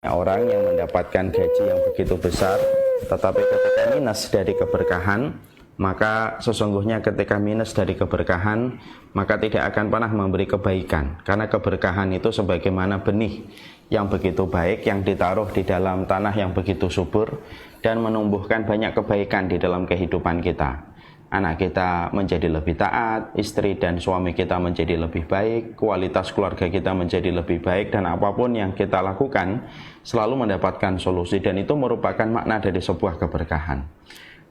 Orang yang mendapatkan gaji yang begitu besar, tetapi ketika minus dari keberkahan, maka sesungguhnya ketika minus dari keberkahan, maka tidak akan pernah memberi kebaikan. Karena keberkahan itu sebagaimana benih yang begitu baik, yang ditaruh di dalam tanah yang begitu subur, dan menumbuhkan banyak kebaikan di dalam kehidupan kita. Anak kita menjadi lebih taat, istri dan suami kita menjadi lebih baik, kualitas keluarga kita menjadi lebih baik, dan apapun yang kita lakukan selalu mendapatkan solusi, dan itu merupakan makna dari sebuah keberkahan.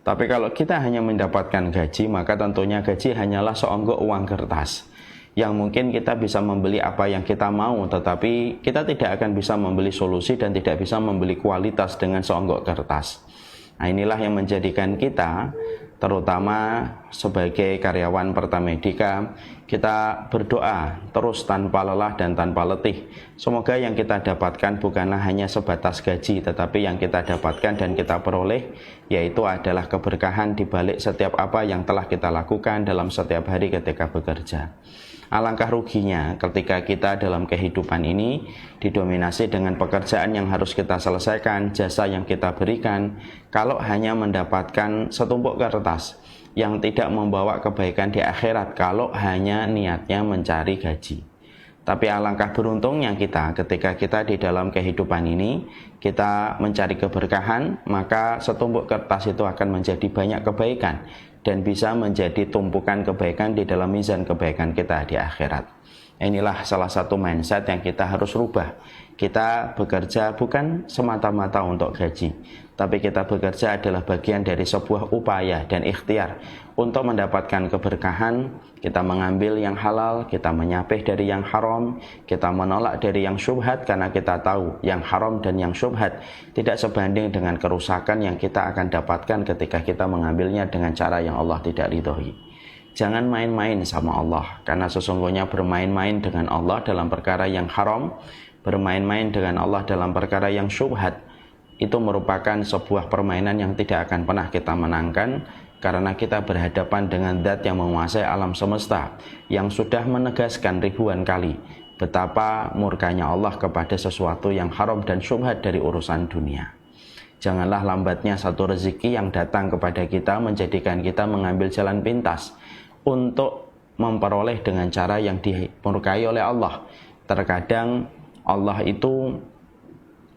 Tapi kalau kita hanya mendapatkan gaji, maka tentunya gaji hanyalah seonggok uang kertas yang mungkin kita bisa membeli apa yang kita mau, tetapi kita tidak akan bisa membeli solusi dan tidak bisa membeli kualitas dengan seonggok kertas. Nah, inilah yang menjadikan kita, terutama sebagai karyawan Pertamedika, kita berdoa terus tanpa lelah dan tanpa letih. Semoga yang kita dapatkan bukanlah hanya sebatas gaji, tetapi yang kita dapatkan dan kita peroleh yaitu adalah keberkahan di balik setiap apa yang telah kita lakukan dalam setiap hari ketika bekerja. Alangkah ruginya ketika kita dalam kehidupan ini didominasi dengan pekerjaan yang harus kita selesaikan, jasa yang kita berikan, kalau hanya mendapatkan setumpuk kertas yang tidak membawa kebaikan di akhirat, kalau hanya niatnya mencari gaji. Tapi alangkah beruntungnya kita ketika kita di dalam kehidupan ini, kita mencari keberkahan, maka setumpuk kertas itu akan menjadi banyak kebaikan dan bisa menjadi tumpukan kebaikan di dalam mizan kebaikan kita di akhirat. Inilah salah satu mindset yang kita harus rubah. Kita bekerja bukan semata-mata untuk gaji, tapi kita bekerja adalah bagian dari sebuah upaya dan ikhtiar untuk mendapatkan keberkahan. Kita mengambil yang halal, kita menyapih dari yang haram, kita menolak dari yang syubhat, karena kita tahu yang haram dan yang syubhat tidak sebanding dengan kerusakan yang kita akan dapatkan ketika kita mengambilnya dengan cara yang Allah tidak ridhoi. Jangan main-main sama Allah, karena sesungguhnya bermain-main dengan Allah dalam perkara yang haram, bermain-main dengan Allah dalam perkara yang syubhat, itu merupakan sebuah permainan yang tidak akan pernah kita menangkan, karena kita berhadapan dengan zat yang menguasai alam semesta, yang sudah menegaskan ribuan kali betapa murkanya Allah kepada sesuatu yang haram dan syubhat dari urusan dunia. Janganlah lambatnya satu rezeki yang datang kepada kita menjadikan kita mengambil jalan pintas untuk memperoleh dengan cara yang dimurkai oleh Allah. Terkadang Allah itu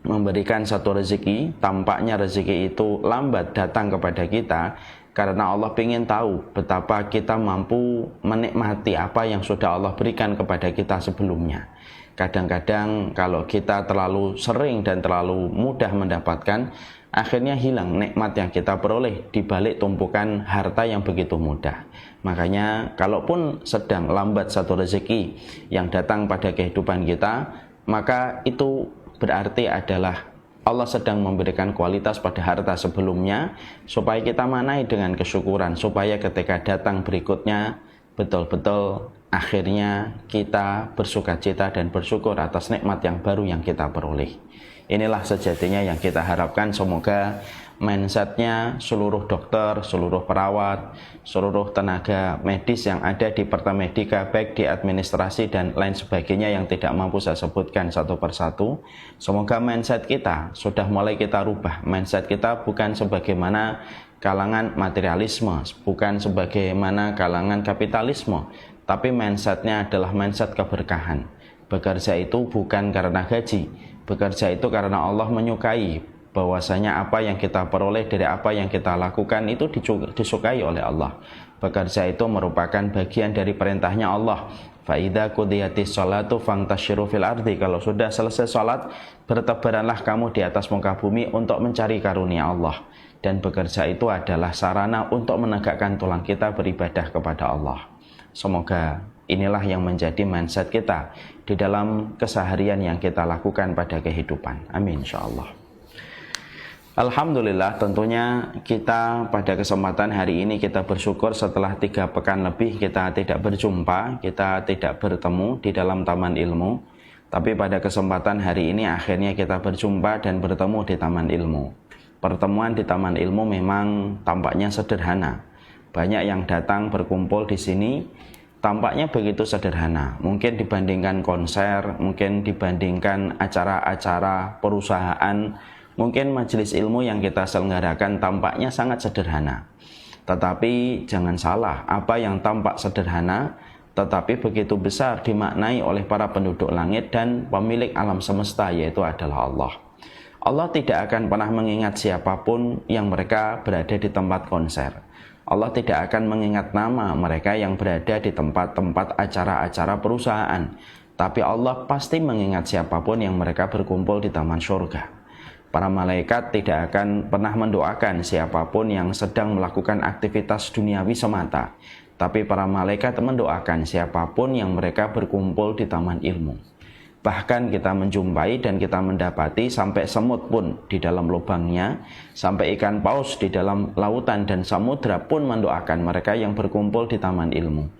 memberikan satu rezeki, tampaknya rezeki itu lambat datang kepada kita karena Allah ingin tahu betapa kita mampu menikmati apa yang sudah Allah berikan kepada kita sebelumnya. Kadang-kadang kalau kita terlalu sering dan terlalu mudah mendapatkan, akhirnya hilang nikmat yang kita peroleh di balik tumpukan harta yang begitu mudah. Makanya kalaupun sedang lambat satu rezeki yang datang pada kehidupan kita, maka itu berarti adalah Allah sedang memberikan kualitas pada harta sebelumnya supaya kita manai dengan kesyukuran, supaya ketika datang berikutnya betul-betul akhirnya kita bersukacita dan bersyukur atas nikmat yang baru yang kita peroleh. Inilah sejatinya yang kita harapkan. Semoga mindsetnya seluruh dokter, seluruh perawat, seluruh tenaga medis yang ada di Pertamedika, baik di administrasi dan lain sebagainya yang tidak mampu saya sebutkan satu persatu, semoga mindset kita sudah mulai kita rubah. Mindset kita bukan sebagaimana kalangan materialisme, bukan sebagaimana kalangan kapitalisme, tapi mindsetnya adalah mindset keberkahan. Bekerja itu bukan karena gaji, bekerja itu karena Allah menyukai bahwasanya apa yang kita peroleh dari apa yang kita lakukan itu disukai oleh Allah. Bekerja itu merupakan bagian dari perintahnya Allah. Fa idza qudiyatis sholatu fantashiru fil ardi. Kalau sudah selesai salat, bertebaranlah kamu di atas muka bumi untuk mencari karunia Allah. Dan bekerja itu adalah sarana untuk menegakkan tulang kita beribadah kepada Allah. Semoga inilah yang menjadi mindset kita di dalam keseharian yang kita lakukan pada kehidupan. Amin insyaallah. Alhamdulillah, tentunya kita pada kesempatan hari ini kita bersyukur setelah 3 pekan lebih kita tidak berjumpa, kita tidak bertemu di dalam Taman Ilmu. Tapi pada kesempatan hari ini akhirnya kita berjumpa dan bertemu di Taman Ilmu. Pertemuan di Taman Ilmu memang tampaknya sederhana. Banyak yang datang berkumpul di sini tampaknya begitu sederhana. Mungkin dibandingkan konser, mungkin dibandingkan acara-acara perusahaan, mungkin majelis ilmu yang kita selenggarakan tampaknya sangat sederhana. Tetapi jangan salah, apa yang tampak sederhana tetapi begitu besar dimaknai oleh para penduduk langit dan pemilik alam semesta, yaitu adalah Allah. Allah tidak akan pernah mengingat siapapun yang mereka berada di tempat konser. Allah tidak akan mengingat nama mereka yang berada di tempat-tempat acara-acara perusahaan. Tapi Allah pasti mengingat siapapun yang mereka berkumpul di taman surga. Para malaikat tidak akan pernah mendoakan siapapun yang sedang melakukan aktivitas duniawi semata. Tapi para malaikat mendoakan siapapun yang mereka berkumpul di taman ilmu. Bahkan kita menjumpai dan kita mendapati sampai semut pun di dalam lubangnya, sampai ikan paus di dalam lautan dan samudra pun mendoakan mereka yang berkumpul di taman ilmu.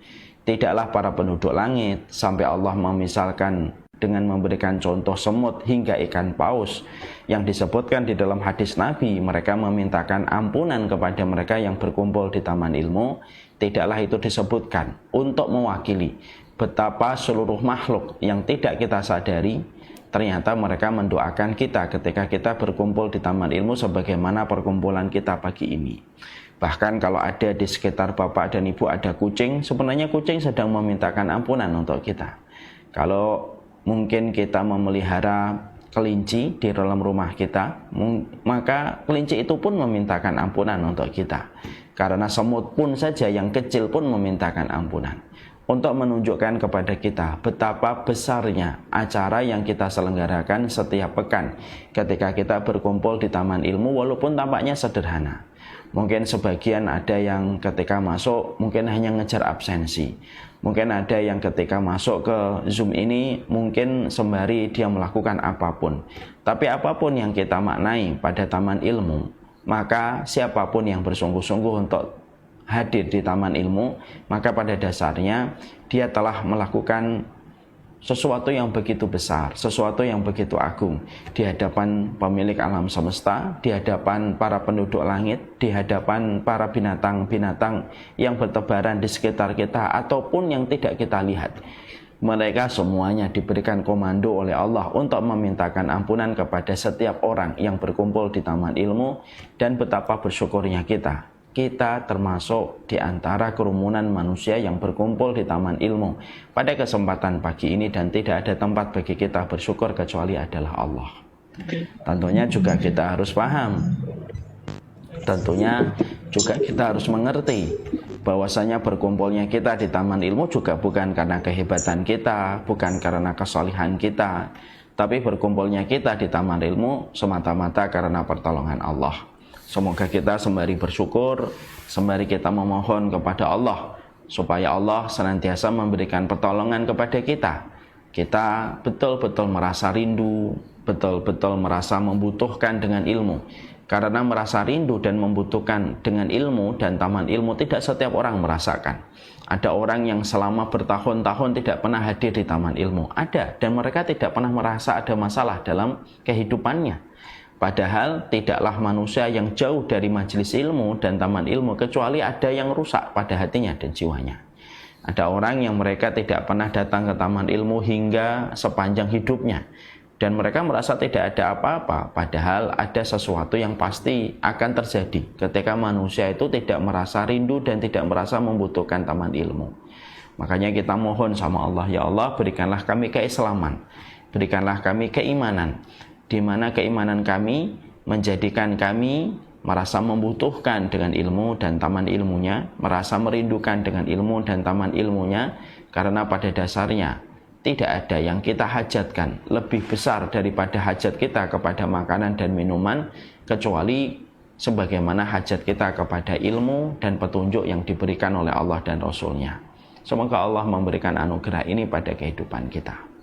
Tidaklah para penduduk langit, sampai Allah memisalkan dengan memberikan contoh semut hingga ikan paus yang disebutkan di dalam hadis Nabi, mereka memintakan ampunan kepada mereka yang berkumpul di taman ilmu. Tidaklah itu disebutkan untuk mewakili betapa seluruh makhluk yang tidak kita sadari ternyata mereka mendoakan kita ketika kita berkumpul di taman ilmu sebagaimana perkumpulan kita pagi ini. Bahkan kalau ada di sekitar bapak dan ibu ada kucing, sebenarnya kucing sedang memintakan ampunan untuk kita. Kalau mungkin kita memelihara kelinci di dalam rumah kita, maka kelinci itu pun memintakan ampunan untuk kita. Karena semut pun saja yang kecil pun memintakan ampunan. Untuk menunjukkan kepada kita betapa besarnya acara yang kita selenggarakan setiap pekan ketika kita berkumpul di taman ilmu, walaupun tampaknya sederhana. Mungkin sebagian ada yang ketika masuk mungkin hanya ngejar absensi. Mungkin ada yang ketika masuk ke Zoom ini mungkin sembari dia melakukan apapun. Tapi apapun yang kita maknai pada taman ilmu, maka siapapun yang bersungguh-sungguh untuk hadir di taman ilmu, maka pada dasarnya dia telah melakukan sesuatu yang begitu besar, sesuatu yang begitu agung di hadapan pemilik alam semesta, di hadapan para penduduk langit, di hadapan para binatang-binatang yang bertebaran di sekitar kita ataupun yang tidak kita lihat. Mereka semuanya diberikan komando oleh Allah untuk memintakan ampunan kepada setiap orang yang berkumpul di taman ilmu, dan betapa bersyukurnya kita. Kita termasuk di antara kerumunan manusia yang berkumpul di taman ilmu pada kesempatan pagi ini, dan tidak ada tempat bagi kita bersyukur kecuali adalah Allah. Tentunya juga kita harus paham, tentunya juga kita harus mengerti bahwasanya berkumpulnya kita di taman ilmu juga bukan karena kehebatan kita, bukan karena kesalehan kita, tapi berkumpulnya kita di taman ilmu semata-mata karena pertolongan Allah. Semoga kita sembari bersyukur, sembari kita memohon kepada Allah supaya Allah senantiasa memberikan pertolongan kepada kita. Kita betul-betul merasa rindu, betul-betul merasa membutuhkan dengan ilmu. Karena merasa rindu dan membutuhkan dengan ilmu dan taman ilmu tidak setiap orang merasakan. Ada orang yang selama bertahun-tahun tidak pernah hadir di taman ilmu. Ada, dan mereka tidak pernah merasa ada masalah dalam kehidupannya. Padahal tidaklah manusia yang jauh dari majelis ilmu dan taman ilmu kecuali ada yang rusak pada hatinya dan jiwanya. Ada orang yang mereka tidak pernah datang ke taman ilmu hingga sepanjang hidupnya, dan mereka merasa tidak ada apa-apa, padahal ada sesuatu yang pasti akan terjadi ketika manusia itu tidak merasa rindu dan tidak merasa membutuhkan taman ilmu. Makanya kita mohon sama Allah, ya Allah, berikanlah kami keislaman, berikanlah kami keimanan, di mana keimanan kami menjadikan kami merasa membutuhkan dengan ilmu dan taman ilmunya, merasa merindukan dengan ilmu dan taman ilmunya, karena pada dasarnya tidak ada yang kita hajatkan lebih besar daripada hajat kita kepada makanan dan minuman, kecuali sebagaimana hajat kita kepada ilmu dan petunjuk yang diberikan oleh Allah dan Rasul-Nya. Semoga Allah memberikan anugerah ini pada kehidupan kita.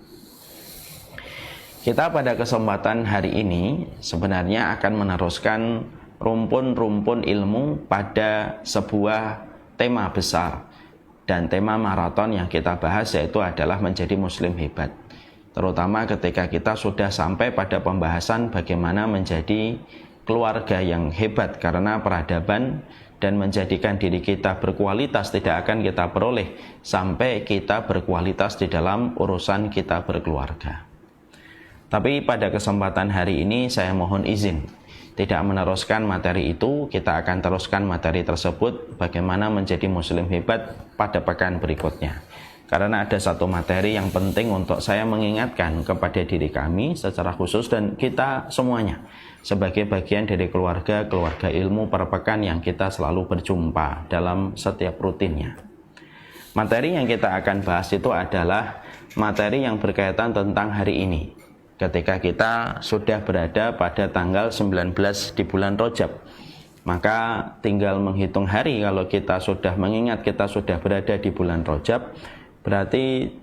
Kita pada kesempatan hari ini sebenarnya akan meneruskan rumpun-rumpun ilmu pada sebuah tema besar. Dan tema maraton yang kita bahas yaitu adalah menjadi muslim hebat. Terutama ketika kita sudah sampai pada pembahasan bagaimana menjadi keluarga yang hebat, karena peradaban dan menjadikan diri kita berkualitas tidak akan kita peroleh sampai kita berkualitas di dalam urusan kita berkeluarga. Tapi pada kesempatan hari ini saya mohon izin tidak meneruskan materi itu. Kita akan teruskan materi tersebut bagaimana menjadi muslim hebat pada pekan berikutnya. Karena ada satu materi yang penting untuk saya mengingatkan kepada diri kami secara khusus dan kita semuanya sebagai bagian dari keluarga ilmu per pekan yang kita selalu berjumpa dalam setiap rutinnya. Materi yang kita akan bahas itu adalah materi yang berkaitan tentang hari ini. Ketika kita sudah berada pada tanggal 19 di bulan Rajab, maka tinggal menghitung hari. Kalau kita sudah mengingat kita sudah berada di bulan Rajab, berarti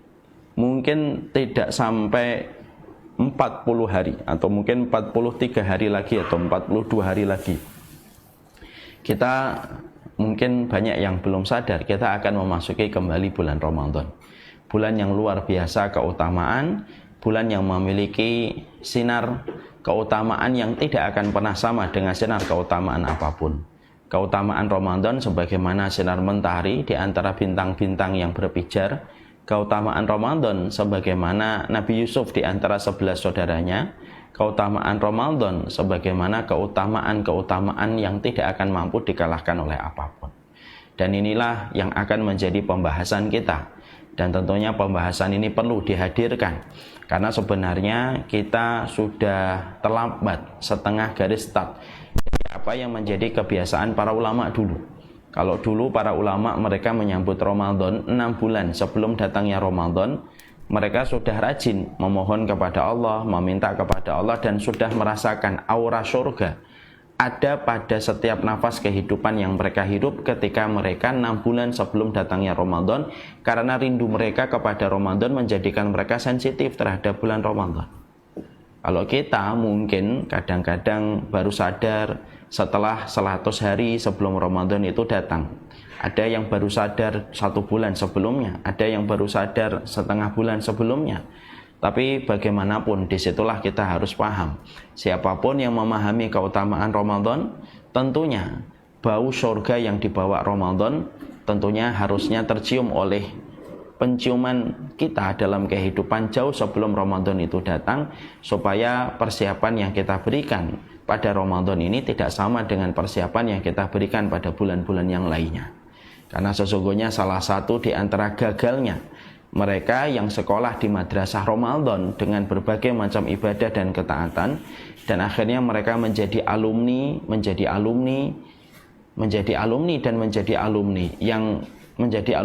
mungkin tidak sampai 40 hari atau mungkin 43 hari lagi atau 42 hari lagi. Kita mungkin banyak yang belum sadar kita akan memasuki kembali bulan Ramadan. Bulan yang luar biasa keutamaan, bulan yang memiliki sinar keutamaan yang tidak akan pernah sama dengan sinar keutamaan apapun. Keutamaan Ramadan sebagaimana sinar mentari di antara bintang-bintang yang berpijar. Keutamaan Ramadan sebagaimana Nabi Yusuf di antara 11 saudaranya. Keutamaan Ramadan sebagaimana keutamaan-keutamaan yang tidak akan mampu dikalahkan oleh apapun. Dan inilah yang akan menjadi pembahasan kita. Dan tentunya pembahasan ini perlu dihadirkan. Karena sebenarnya kita sudah terlambat setengah garis start. Apa yang menjadi kebiasaan para ulama dulu. Kalau dulu para ulama mereka menyambut Ramadan 6 bulan sebelum datangnya Ramadan, mereka sudah rajin memohon kepada Allah, meminta kepada Allah dan sudah merasakan aura surga ada pada setiap nafas kehidupan yang mereka hidup ketika mereka 6 bulan sebelum datangnya Ramadan, karena rindu mereka kepada Ramadan menjadikan mereka sensitif terhadap bulan Ramadan. Kalau kita mungkin kadang-kadang baru sadar setelah 100 hari sebelum Ramadan itu datang. Ada yang baru sadar 1 bulan sebelumnya, ada yang baru sadar setengah bulan sebelumnya. Tapi bagaimanapun disitulah kita harus paham. Siapapun yang memahami keutamaan Ramadan, tentunya bau surga yang dibawa Ramadan tentunya harusnya tercium oleh penciuman kita dalam kehidupan jauh sebelum Ramadan itu datang, supaya persiapan yang kita berikan pada Ramadan ini tidak sama dengan persiapan yang kita berikan pada bulan-bulan yang lainnya. Karena sesungguhnya salah satu di antara gagalnya mereka yang sekolah di madrasah Ramadan dengan berbagai macam ibadah dan ketaatan, dan akhirnya mereka menjadi alumni yang menjadi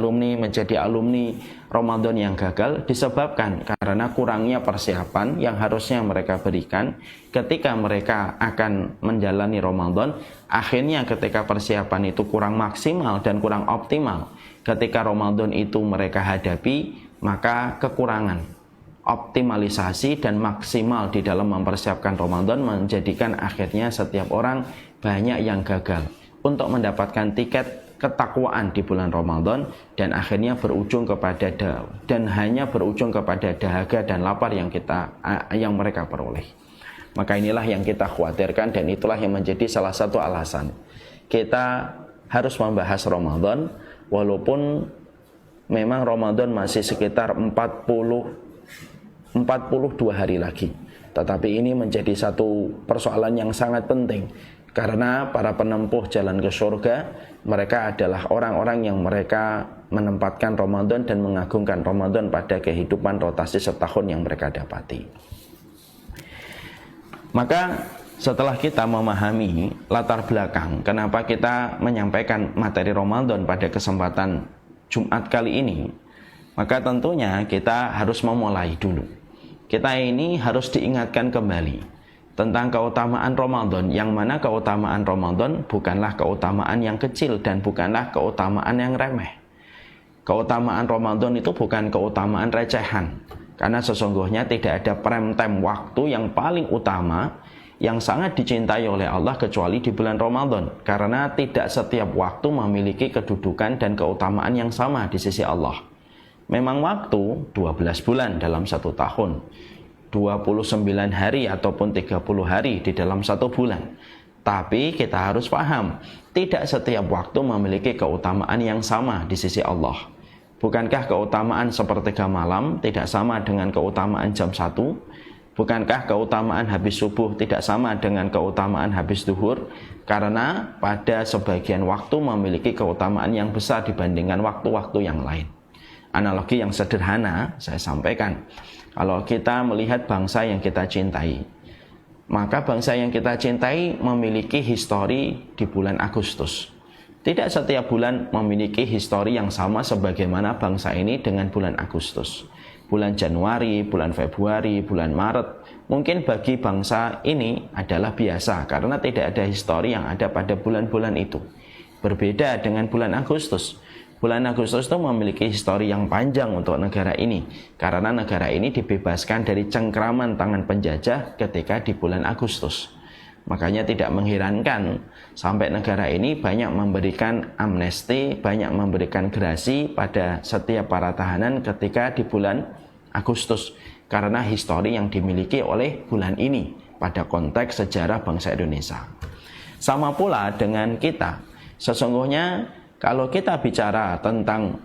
alumni Ramadan yang gagal disebabkan karena kurangnya persiapan yang harusnya mereka berikan ketika mereka akan menjalani Ramadan. Akhirnya ketika persiapan itu kurang maksimal dan kurang optimal, ketika Ramadan itu mereka hadapi, maka kekurangan optimalisasi dan maksimal di dalam mempersiapkan Ramadan menjadikan akhirnya setiap orang banyak yang gagal untuk mendapatkan tiket ketakwaan di bulan Ramadan, dan akhirnya berujung kepada dahaga dan lapar yang mereka peroleh. Maka inilah yang kita khawatirkan, dan itulah yang menjadi salah satu alasan kita harus membahas Ramadan, walaupun memang Ramadan masih sekitar 42 hari lagi. Tetapi ini menjadi satu persoalan yang sangat penting, karena para penempuh jalan ke surga, mereka adalah orang-orang yang mereka menempatkan Ramadan dan mengagungkan Ramadan pada kehidupan rotasi setahun yang mereka dapati. Maka setelah kita memahami latar belakang kenapa kita menyampaikan materi Ramadan pada kesempatan Jumat kali ini, maka tentunya kita harus memulai dulu. Kita ini harus diingatkan kembali tentang keutamaan Ramadan, yang mana keutamaan Ramadan bukanlah keutamaan yang kecil dan bukanlah keutamaan yang remeh. Keutamaan Ramadan itu bukan keutamaan recehan, karena sesungguhnya tidak ada prime time waktu yang paling utama yang sangat dicintai oleh Allah kecuali di bulan Ramadan, karena tidak setiap waktu memiliki kedudukan dan keutamaan yang sama di sisi Allah. Memang waktu 12 bulan dalam 1 tahun, 29 hari ataupun 30 hari di dalam 1 bulan. Tapi kita harus paham, tidak setiap waktu memiliki keutamaan yang sama di sisi Allah. Bukankah keutamaan sepertiga malam tidak sama dengan keutamaan jam 1? Bukankah keutamaan habis subuh tidak sama dengan keutamaan habis duhur? Karena pada sebagian waktu memiliki keutamaan yang besar dibandingkan waktu-waktu yang lain. Analogi yang sederhana saya sampaikan. Kalau kita melihat bangsa yang kita cintai, maka bangsa yang kita cintai memiliki histori di bulan Agustus. Tidak setiap bulan memiliki histori yang sama sebagaimana bangsa ini dengan bulan Agustus. Bulan Januari, bulan Februari, bulan Maret, mungkin bagi bangsa ini adalah biasa karena tidak ada histori yang ada pada bulan-bulan itu. Berbeda dengan bulan Agustus. Bulan Agustus itu memiliki histori yang panjang untuk negara ini karena negara ini dibebaskan dari cengkraman tangan penjajah ketika di bulan Agustus. Makanya tidak mengherankan sampai negara ini banyak memberikan amnesti, banyak memberikan gerasi pada setiap para tahanan ketika di bulan Agustus karena histori yang dimiliki oleh bulan ini pada konteks sejarah bangsa Indonesia. Sama pula dengan kita. Sesungguhnya kalau kita bicara tentang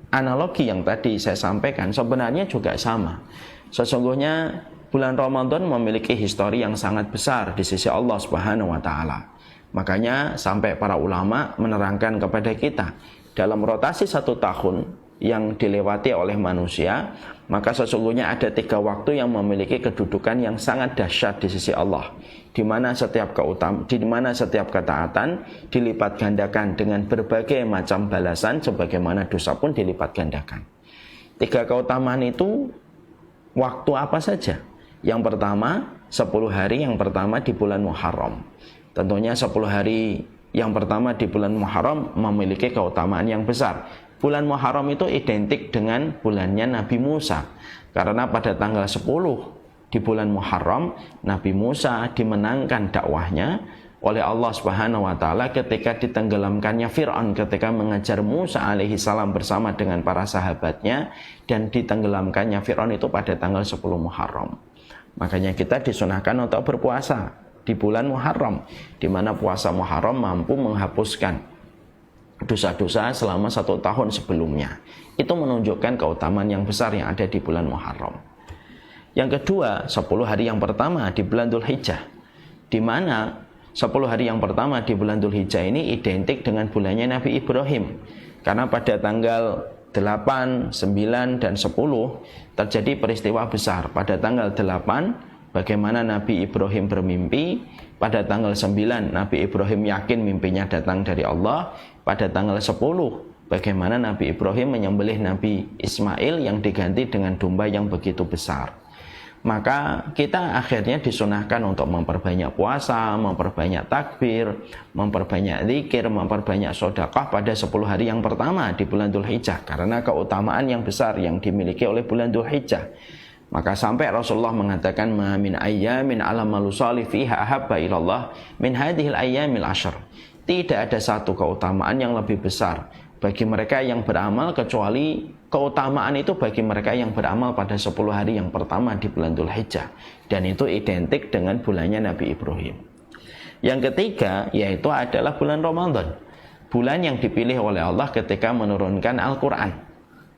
analogi yang tadi saya sampaikan, sebenarnya juga sama. Sesungguhnya bulan Ramadan memiliki histori yang sangat besar di sisi Allah Subhanahu wa taala. Makanya sampai para ulama menerangkan kepada kita, dalam rotasi 1 tahun yang dilewati oleh manusia, maka sesungguhnya ada 3 waktu yang memiliki kedudukan yang sangat dahsyat di sisi Allah, di mana setiap ketaatan dilipat gandakan dengan berbagai macam balasan, sebagaimana dosa pun dilipat gandakan. 3 keutamaan itu waktu apa saja? Yang pertama, 10 hari yang pertama di bulan Muharram. Tentunya 10 hari yang pertama di bulan Muharram memiliki keutamaan yang besar. Bulan Muharram itu identik dengan bulannya Nabi Musa. Karena pada tanggal 10 di bulan Muharram, Nabi Musa dimenangkan dakwahnya oleh Allah Subhanahu wa taala ketika ditenggelamkannya Fir'aun ketika mengejar Musa alaihi salam bersama dengan para sahabatnya, dan ditenggelamkannya Fir'aun itu pada tanggal 10 Muharram. Makanya kita disunahkan untuk berpuasa di bulan Muharram, di mana puasa Muharram mampu menghapuskan dosa-dosa selama 1 tahun sebelumnya. Itu menunjukkan keutamaan yang besar yang ada di bulan Muharram. Yang kedua, 10 hari yang pertama di bulan Dzulhijjah, di mana 10 hari yang pertama di bulan Dzulhijjah ini identik dengan bulannya Nabi Ibrahim. Karena pada tanggal 8, 9, dan 10 terjadi peristiwa besar. Pada tanggal 8, bagaimana Nabi Ibrahim bermimpi. Pada tanggal 9, Nabi Ibrahim yakin mimpinya datang dari Allah. Pada tanggal 10, bagaimana Nabi Ibrahim menyembelih Nabi Ismail yang diganti dengan domba yang begitu besar. Maka kita akhirnya disunahkan untuk memperbanyak puasa, memperbanyak takbir, memperbanyak zikir, memperbanyak sedekah pada 10 hari yang pertama di bulan Dzulhijjah, karena keutamaan yang besar yang dimiliki oleh bulan Dzulhijjah. Maka sampai Rasulullah mengatakan, ma min ayyamin alamalu salih fiha ahabba ilallah min hadhil ayyamil ashr. Tidak ada satu keutamaan yang lebih besar bagi mereka yang beramal kecuali keutamaan itu bagi mereka yang beramal pada 10 hari yang pertama di bulan Dzulhijjah, dan itu identik dengan bulannya Nabi Ibrahim. Yang ketiga yaitu adalah bulan Ramadan, bulan yang dipilih oleh Allah ketika menurunkan Al-Quran,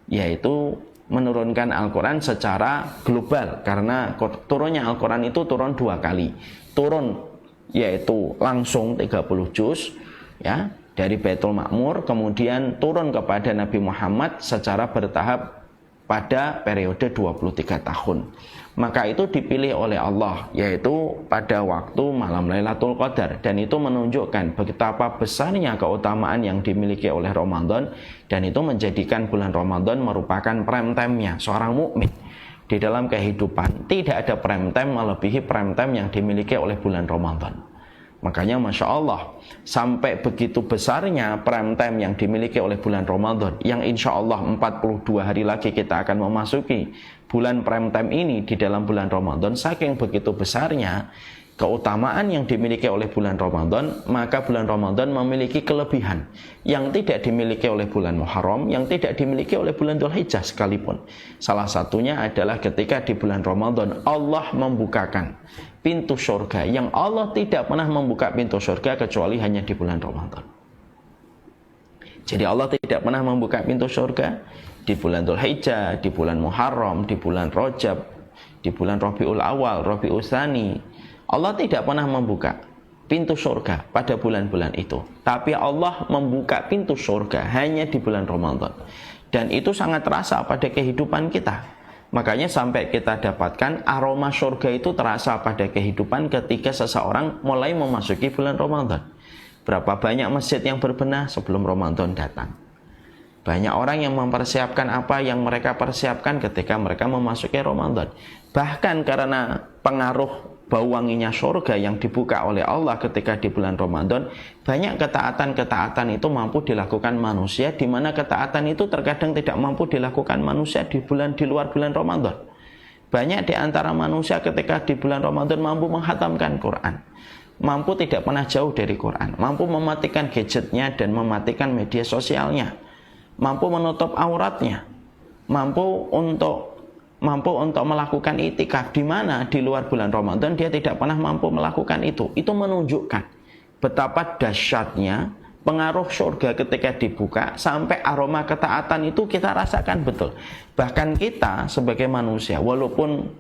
yaitu menurunkan Al-Quran secara global, karena turunnya Al-Quran itu turun 2 kali. Turun yaitu langsung 30 juz ya, dari Baitul Ma'mur, kemudian turun kepada Nabi Muhammad secara bertahap pada periode 23 tahun. Maka itu dipilih oleh Allah, yaitu pada waktu malam Lailatul Qadar, dan itu menunjukkan betapa besarnya keutamaan yang dimiliki oleh Ramadan, dan itu menjadikan bulan Ramadan merupakan prime time-nya seorang mukmin. Di dalam kehidupan tidak ada prime time melebihi prime time yang dimiliki oleh bulan Ramadan. Makanya Masya Allah, sampai begitu besarnya prime time yang dimiliki oleh bulan Ramadan, yang insya Allah 42 hari lagi kita akan memasuki bulan prime time ini di dalam bulan Ramadan. Saking begitu besarnya keutamaan yang dimiliki oleh bulan Ramadan, maka bulan Ramadan memiliki kelebihan yang tidak dimiliki oleh bulan Muharram, yang tidak dimiliki oleh bulan Dzulhijjah sekalipun. Salah satunya adalah ketika di bulan Ramadan Allah membukakan pintu surga yang Allah tidak pernah membuka pintu surga kecuali hanya di bulan Ramadan. Jadi Allah tidak pernah membuka pintu surga di bulan Dzulhijjah, di bulan Muharram, di bulan Rajab, di bulan Rabiul Awal, Rabiul Tsani. Allah tidak pernah membuka pintu surga pada bulan-bulan itu. Tapi Allah membuka pintu surga hanya di bulan Ramadan. Dan itu sangat terasa pada kehidupan kita. Makanya sampai kita dapatkan aroma surga itu terasa pada kehidupan ketika seseorang mulai memasuki bulan Ramadan. Berapa banyak masjid yang berbenah sebelum Ramadan datang. Banyak orang yang mempersiapkan apa yang mereka persiapkan ketika mereka memasuki Ramadan. Bahkan karena pengaruh bau wanginya surga yang dibuka oleh Allah ketika di bulan Ramadan, banyak ketaatan-ketaatan itu mampu dilakukan manusia, di mana ketaatan itu terkadang tidak mampu dilakukan manusia di luar bulan Ramadan. Banyak di antara manusia ketika di bulan Ramadan mampu menghatamkan Quran, mampu tidak pernah jauh dari Quran, mampu mematikan gadgetnya dan mematikan media sosialnya, mampu menutup auratnya, mampu untuk melakukan itikaf, di mana di luar bulan Ramadan dia tidak pernah mampu melakukan itu. Itu menunjukkan betapa dahsyatnya pengaruh surga ketika dibuka, sampai aroma ketaatan itu kita rasakan betul. Bahkan kita sebagai manusia, walaupun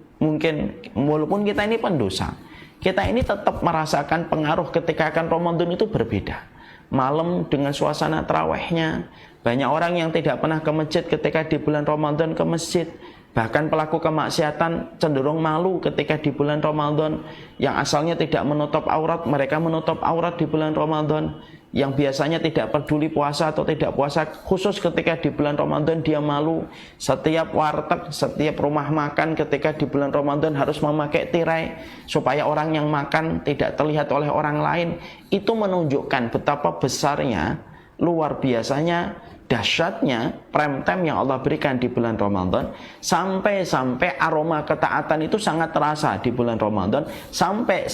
kita ini pendosa, kita ini tetap merasakan pengaruh ketika akan Ramadan itu berbeda. Malam dengan suasana tarawihnya, banyak orang yang tidak pernah ke masjid ketika di bulan Ramadan ke masjid. Bahkan pelaku kemaksiatan cenderung malu ketika di bulan Ramadan. Yang asalnya tidak menutup aurat, mereka menutup aurat di bulan Ramadan. Yang biasanya tidak peduli puasa atau tidak puasa, khusus ketika di bulan Ramadan dia malu. Setiap warteg, setiap rumah makan ketika di bulan Ramadan harus memakai tirai supaya orang yang makan tidak terlihat oleh orang lain. Itu menunjukkan betapa besarnya, luar biasanya, dahsyatnya prime time yang Allah berikan di bulan Ramadan. Sampai aroma ketaatan itu sangat terasa di bulan Ramadan. Sampai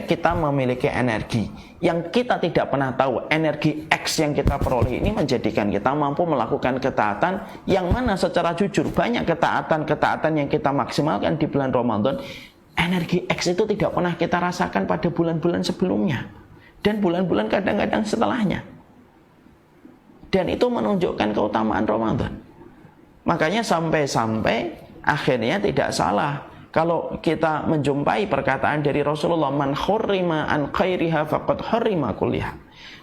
kita memiliki energi yang kita tidak pernah tahu. Energi X yang kita peroleh ini menjadikan kita mampu melakukan ketaatan yang mana secara jujur banyak ketaatan yang kita maksimalkan di bulan Ramadan. Energi X itu tidak pernah kita rasakan pada bulan-bulan sebelumnya dan bulan-bulan kadang-kadang setelahnya. Dan itu menunjukkan keutamaan Ramadan. Makanya sampai akhirnya tidak salah kalau kita menjumpai perkataan dari Rasulullah, man khurrima an khairiha faqad hurrima kulliha.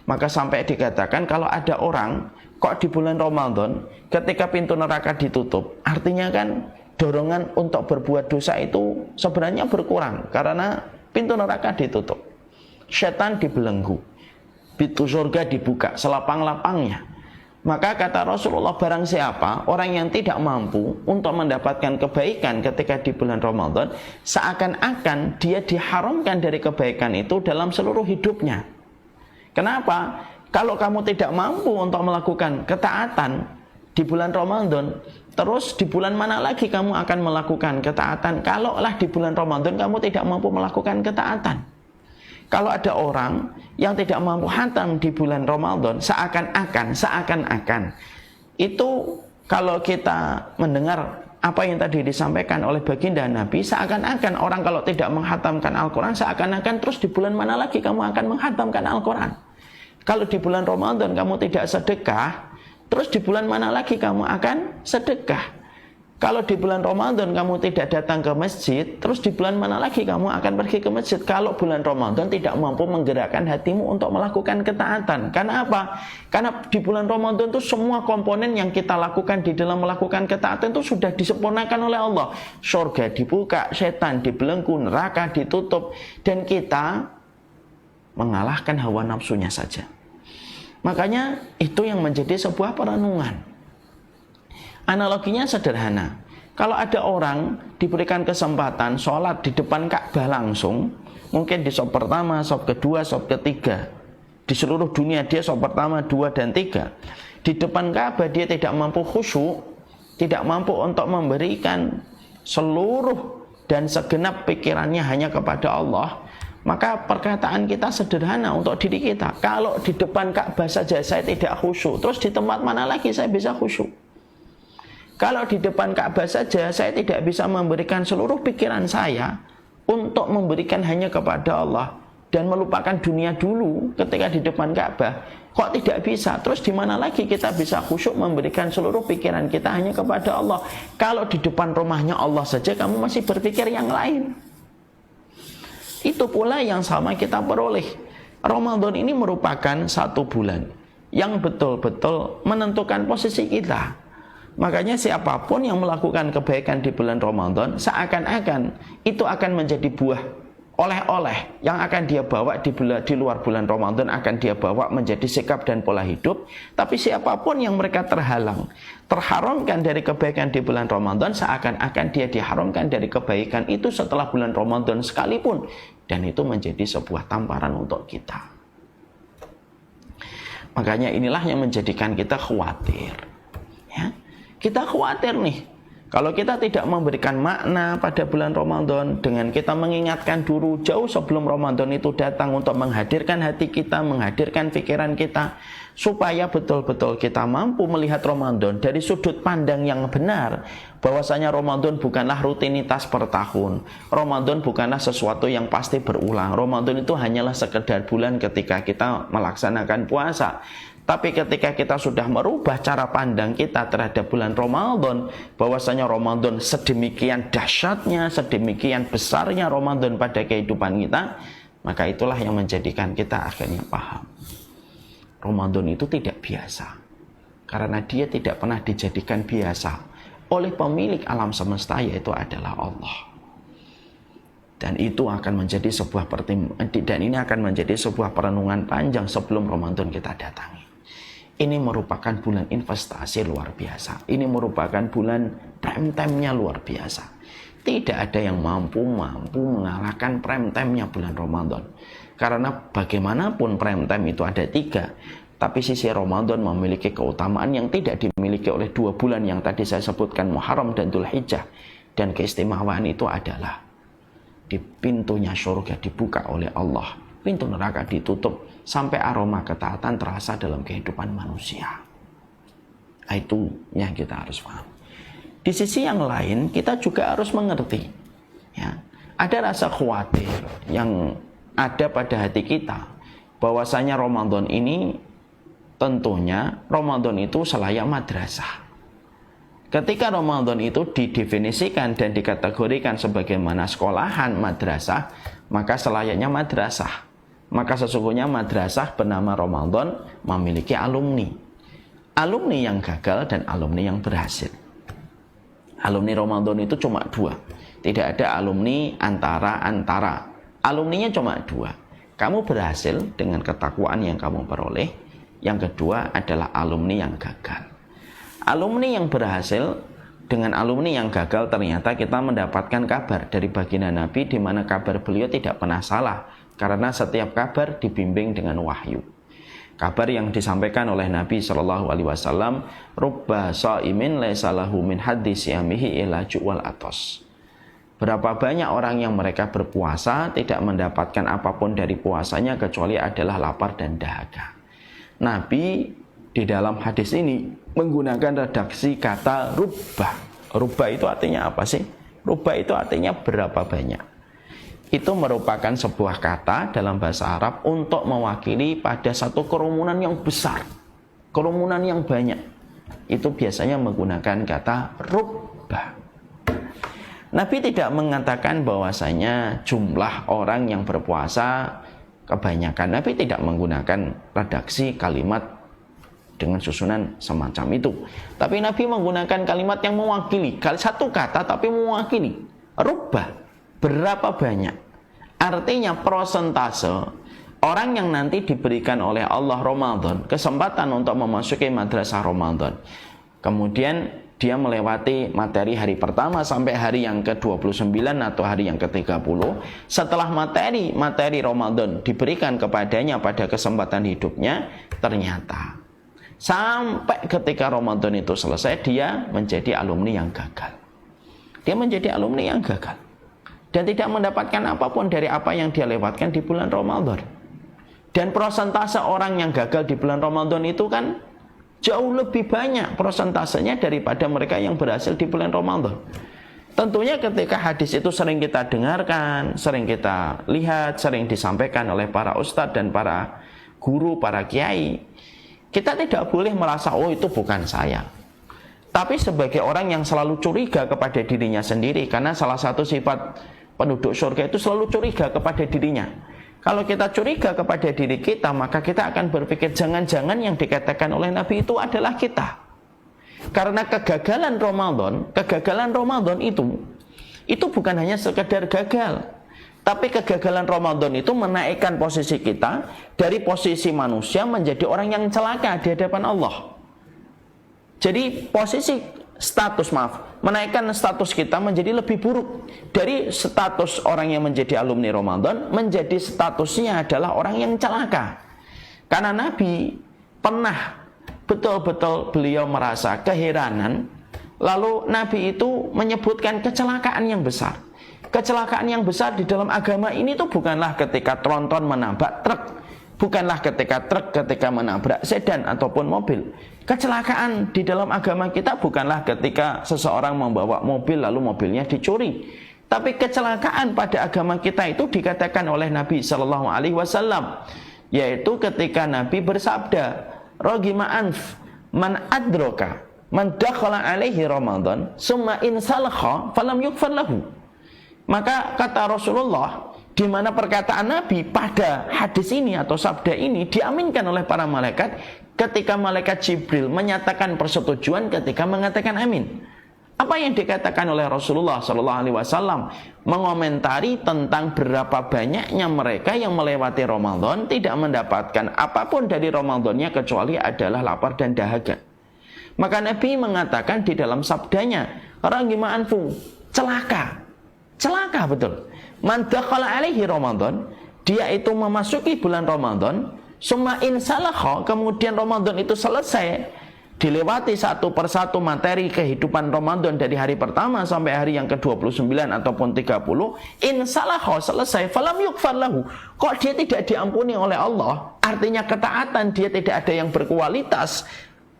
Maka sampai dikatakan kalau ada orang kok di bulan Ramadan ketika pintu neraka ditutup, artinya kan dorongan untuk berbuat dosa itu sebenarnya berkurang karena pintu neraka ditutup. Setan dibelenggu, pintu surga dibuka selapang-lapangnya. Maka kata Rasulullah, barang siapa orang yang tidak mampu untuk mendapatkan kebaikan ketika di bulan Ramadan, seakan-akan dia diharamkan dari kebaikan itu dalam seluruh hidupnya. Kenapa? Kalau kamu tidak mampu untuk melakukan ketaatan di bulan Ramadan, terus di bulan mana lagi kamu akan melakukan ketaatan? Kalaulah di bulan Ramadan kamu tidak mampu melakukan ketaatan. Kalau ada orang yang tidak mampu khatam di bulan Ramadan, seakan-akan itu, kalau kita mendengar apa yang tadi disampaikan oleh baginda Nabi, seakan-akan orang kalau tidak menghatamkan Al-Quran, seakan-akan terus di bulan mana lagi kamu akan menghatamkan Al-Quran. Kalau di bulan Ramadan kamu tidak sedekah, terus di bulan mana lagi kamu akan sedekah. Kalau di bulan Ramadan kamu tidak datang ke masjid, terus di bulan mana lagi kamu akan pergi ke masjid? Kalau bulan Ramadan tidak mampu menggerakkan hatimu untuk melakukan ketaatan. Karena apa? Karena di bulan Ramadan itu semua komponen yang kita lakukan di dalam melakukan ketaatan itu sudah disempurnakan oleh Allah. Surga dibuka, setan dibelenggu, neraka ditutup, dan kita mengalahkan hawa nafsunya saja. Makanya itu yang menjadi sebuah perenungan. Analoginya sederhana. Kalau ada orang diberikan kesempatan sholat di depan Ka'bah langsung, mungkin di shop pertama, shop kedua, shop ketiga, di seluruh dunia dia shop pertama, 2, dan 3. Di depan Ka'bah dia tidak mampu khusyuk, tidak mampu untuk memberikan seluruh dan segenap pikirannya hanya kepada Allah. Maka perkataan kita sederhana untuk diri kita. Kalau di depan Ka'bah saja saya tidak khusyuk, terus di tempat mana lagi saya bisa khusyuk? Kalau di depan Ka'bah saja saya tidak bisa memberikan seluruh pikiran saya untuk memberikan hanya kepada Allah dan melupakan dunia dulu ketika di depan Ka'bah, kok tidak bisa? Terus di mana lagi kita bisa khusyuk memberikan seluruh pikiran kita hanya kepada Allah? Kalau di depan rumahnya Allah saja kamu masih berpikir yang lain. Itu pula yang sama kita peroleh. Ramadan ini merupakan satu bulan yang betul-betul menentukan posisi kita. Makanya siapapun yang melakukan kebaikan di bulan Ramadan, seakan-akan itu akan menjadi buah oleh-oleh yang akan dia bawa di luar bulan Ramadan, akan dia bawa menjadi sikap dan pola hidup. Tapi siapapun yang mereka terharamkan dari kebaikan di bulan Ramadan, seakan-akan dia diharamkan dari kebaikan itu setelah bulan Ramadan sekalipun. Dan itu menjadi sebuah tamparan untuk kita. Makanya inilah yang menjadikan kita khawatir. Ya. Kita khawatir nih, kalau kita tidak memberikan makna pada bulan Ramadan dengan kita mengingatkan dulu jauh sebelum Ramadan itu datang untuk menghadirkan hati kita, menghadirkan pikiran kita, supaya betul-betul kita mampu melihat Ramadan dari sudut pandang yang benar, bahwasanya Ramadan bukanlah rutinitas per tahun, Ramadan bukanlah sesuatu yang pasti berulang, Ramadan itu hanyalah sekedar bulan ketika kita melaksanakan puasa. Tapi ketika kita sudah merubah cara pandang kita terhadap bulan Ramadan, bahwasanya Ramadan sedemikian dahsyatnya, sedemikian besarnya Ramadan pada kehidupan kita, maka itulah yang menjadikan kita akhirnya paham. Ramadan itu tidak biasa, karena dia tidak pernah dijadikan biasa oleh pemilik alam semesta, yaitu adalah Allah. Dan itu akan menjadi sebuah dan ini akan menjadi sebuah perenungan panjang sebelum Ramadan kita datangi. Ini merupakan bulan investasi luar biasa. Ini merupakan bulan prime time-nya luar biasa. Tidak ada yang mampu mengalahkan prime time-nya bulan Ramadan. Karena bagaimanapun prime time itu ada 3. Tapi sisi Ramadan memiliki keutamaan yang tidak dimiliki oleh 2 bulan yang tadi saya sebutkan, Muharram dan Dzulhijjah. Dan keistimewaan itu adalah di pintunya surga dibuka oleh Allah, pintu neraka ditutup, sampai aroma ketaatan terasa dalam kehidupan manusia. Itu yang kita harus paham. Di sisi yang lain, kita juga harus mengerti, ya, ada rasa khawatir yang ada pada hati kita, bahwasanya Ramadan ini tentunya Ramadan itu selayak madrasah. Ketika Ramadan itu didefinisikan dan dikategorikan sebagaimana sekolahan madrasah, maka selayaknya madrasah. Maka sesungguhnya madrasah bernama Ramadan memiliki alumni. Alumni yang gagal dan alumni yang berhasil. Alumni Ramadan itu cuma 2. Tidak ada alumni antara. Alumninya cuma 2. Kamu berhasil dengan ketakwaan yang kamu peroleh. Yang kedua adalah alumni yang gagal. Alumni yang berhasil dengan alumni yang gagal, ternyata kita mendapatkan kabar dari baginda Nabi, di mana kabar beliau tidak pernah salah. Karena setiap kabar dibimbing dengan wahyu. Kabar yang disampaikan oleh Nabi SAW, rubba sha'imin laisa lahu min haddi siyamihi illa ju'wal atos. Berapa banyak orang yang mereka berpuasa tidak mendapatkan apapun dari puasanya kecuali adalah lapar dan dahaga. Nabi di dalam hadis ini menggunakan redaksi kata rubba. Rubba itu artinya apa sih? Rubba itu artinya berapa banyak. Itu merupakan sebuah kata dalam bahasa Arab untuk mewakili pada satu kerumunan yang besar, kerumunan yang banyak. Itu biasanya menggunakan kata rubba. Nabi tidak mengatakan bahwasanya jumlah orang yang berpuasa kebanyakan. Nabi tidak menggunakan redaksi kalimat dengan susunan semacam itu. Tapi Nabi menggunakan kalimat yang mewakili, satu kata tapi mewakili. Rubba, berapa banyak. Artinya persentase orang yang nanti diberikan oleh Allah Ramadan kesempatan untuk memasuki madrasah Ramadan, kemudian dia melewati materi hari pertama sampai hari yang ke-29 atau hari yang ke-30. Setelah materi Ramadan diberikan kepadanya pada kesempatan hidupnya, ternyata sampai ketika Ramadan itu selesai, dia menjadi alumni yang gagal. Dia menjadi alumni yang gagal dan tidak mendapatkan apapun dari apa yang dia lewatkan di bulan Ramadan. Dan persentase orang yang gagal di bulan Ramadan itu kan jauh lebih banyak persentasenya daripada mereka yang berhasil di bulan Ramadan. Tentunya ketika hadis itu sering kita dengarkan, sering kita lihat, sering disampaikan oleh para ustadz dan para guru, para kiai, kita tidak boleh merasa, oh itu bukan saya. Tapi sebagai orang yang selalu curiga kepada dirinya sendiri, karena salah satu sifat penduduk surga itu selalu curiga kepada dirinya. Kalau kita curiga kepada diri kita, maka kita akan berpikir jangan-jangan yang dikatakan oleh Nabi itu adalah kita. Karena kegagalan Ramadan itu bukan hanya sekedar gagal, tapi kegagalan Ramadan itu menaikkan posisi kita dari posisi manusia menjadi orang yang celaka di hadapan Allah. Jadi menaikkan status kita menjadi lebih buruk. Dari status orang yang menjadi alumni Ramadan menjadi statusnya adalah orang yang celaka. Karena Nabi pernah betul-betul beliau merasa keheranan, lalu Nabi itu menyebutkan kecelakaan yang besar. Kecelakaan yang besar di dalam agama ini tuh bukanlah ketika tronton menabrak truk, bukanlah ketika menabrak sedan ataupun mobil. Kecelakaan di dalam agama kita bukanlah ketika seseorang membawa mobil lalu mobilnya dicuri. Tapi kecelakaan pada agama kita itu dikatakan oleh Nabi Shallallahu Alaihi Wasallam, yaitu ketika Nabi bersabda, "Rogima anf man adroka man dakhala alaihi Ramadan summa insalakha falam yukfar lahu." Maka kata Rasulullah, di mana perkataan Nabi pada hadis ini atau sabda ini diaminkan oleh para malaikat ketika malaikat Jibril menyatakan persetujuan ketika mengatakan amin. Apa yang dikatakan oleh Rasulullah SAW mengomentari tentang berapa banyaknya mereka yang melewati Ramadan tidak mendapatkan apapun dari Ramadannya kecuali adalah lapar dan dahaga. Maka Nabi mengatakan di dalam sabdanya, "Ragima anfu, celaka betul. Man dakhala alaihi Ramadan, dia itu memasuki bulan Ramadan, summa insalakha, kemudian Ramadan itu selesai, dilewati satu persatu materi kehidupan Ramadan dari hari pertama sampai hari yang ke-29 ataupun 30, insalakha, selesai, falam yukfar lahu." Kok dia tidak diampuni oleh Allah? Artinya ketaatan dia tidak ada yang berkualitas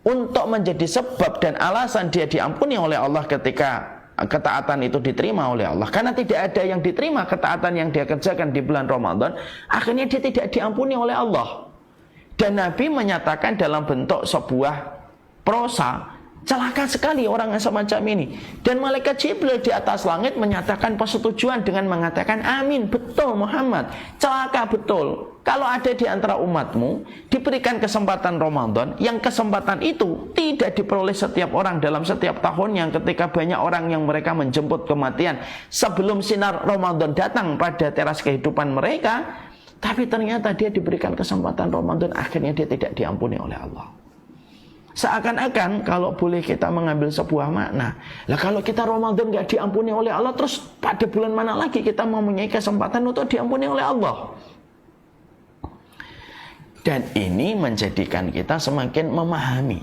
untuk menjadi sebab dan alasan dia diampuni oleh Allah ketika ketaatan itu diterima oleh Allah. Karena tidak ada yang diterima ketaatan yang dia kerjakan di bulan Ramadan, akhirnya dia tidak diampuni oleh Allah. Dan Nabi menyatakan dalam bentuk sebuah prosa, celaka sekali orang yang semacam ini. Dan malaikat Jibril di atas langit menyatakan persetujuan dengan mengatakan, amin, betul Muhammad, celaka betul. Kalau ada di antara umatmu diberikan kesempatan Ramadan, yang kesempatan itu tidak diperoleh setiap orang dalam setiap tahunnya, ketika banyak orang yang mereka menjemput kematian sebelum sinar Ramadan datang pada teras kehidupan mereka, tapi ternyata dia diberikan kesempatan Ramadan, akhirnya dia tidak diampuni oleh Allah. Seakan-akan kalau boleh kita mengambil sebuah makna, lah kalau kita Ramadan gak diampuni oleh Allah, terus pada bulan mana lagi kita mempunyai kesempatan untuk diampuni oleh Allah? Dan ini menjadikan kita semakin memahami,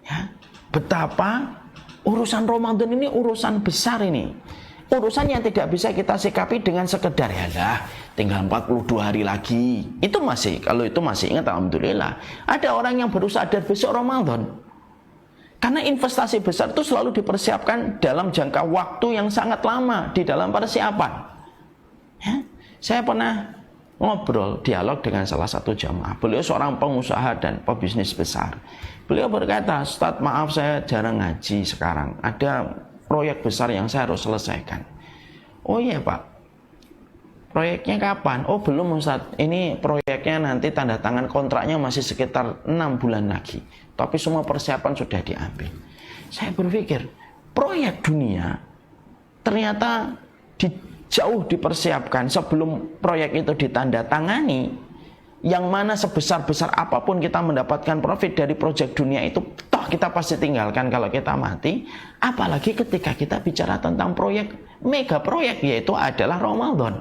ya, betapa urusan Ramadan ini urusan besar ini. Urusan yang tidak bisa kita sikapi dengan sekedar, ya lah, tinggal 42 hari lagi. Itu masih, kalau itu masih ingat, alhamdulillah. Ada orang yang baru sadar besok Ramadan. Karena investasi besar itu selalu dipersiapkan dalam jangka waktu yang sangat lama di dalam persiapan. Ya, saya pernah ngobrol, dialog dengan salah satu jamaah. Beliau seorang pengusaha dan pebisnis besar. Beliau berkata, Ustaz, maaf saya jarang ngaji sekarang. Ada proyek besar yang saya harus selesaikan. Oh iya Pak, proyeknya kapan? Oh belum Ustaz, ini proyeknya nanti tanda tangan kontraknya masih sekitar 6 bulan lagi. Tapi semua persiapan sudah diambil. Saya berpikir, proyek dunia ternyata jauh dipersiapkan sebelum proyek itu ditandatangani, yang mana sebesar-besar apapun kita mendapatkan profit dari proyek dunia itu, toh kita pasti tinggalkan kalau kita mati. Apalagi ketika kita bicara tentang proyek, mega proyek, yaitu adalah Ramadan.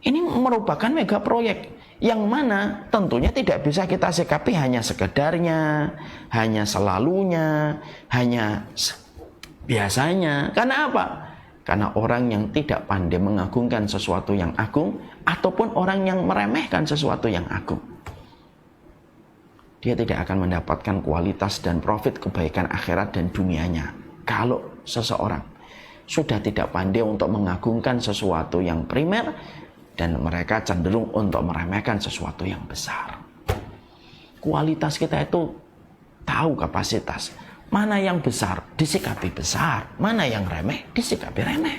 Ini merupakan mega proyek yang mana tentunya tidak bisa kita sikapi hanya sekedarnya, hanya selalunya, hanya biasanya. Karena apa? Karena orang yang tidak pandai mengagungkan sesuatu yang agung, ataupun orang yang meremehkan sesuatu yang agung, dia tidak akan mendapatkan kualitas dan profit kebaikan akhirat dan dunianya. Kalau seseorang sudah tidak pandai untuk mengagungkan sesuatu yang primer, dan mereka cenderung untuk meremehkan sesuatu yang besar. Kualitas kita itu tahu kapasitas. Mana yang besar, disikapi besar. Mana yang remeh, disikapi remeh.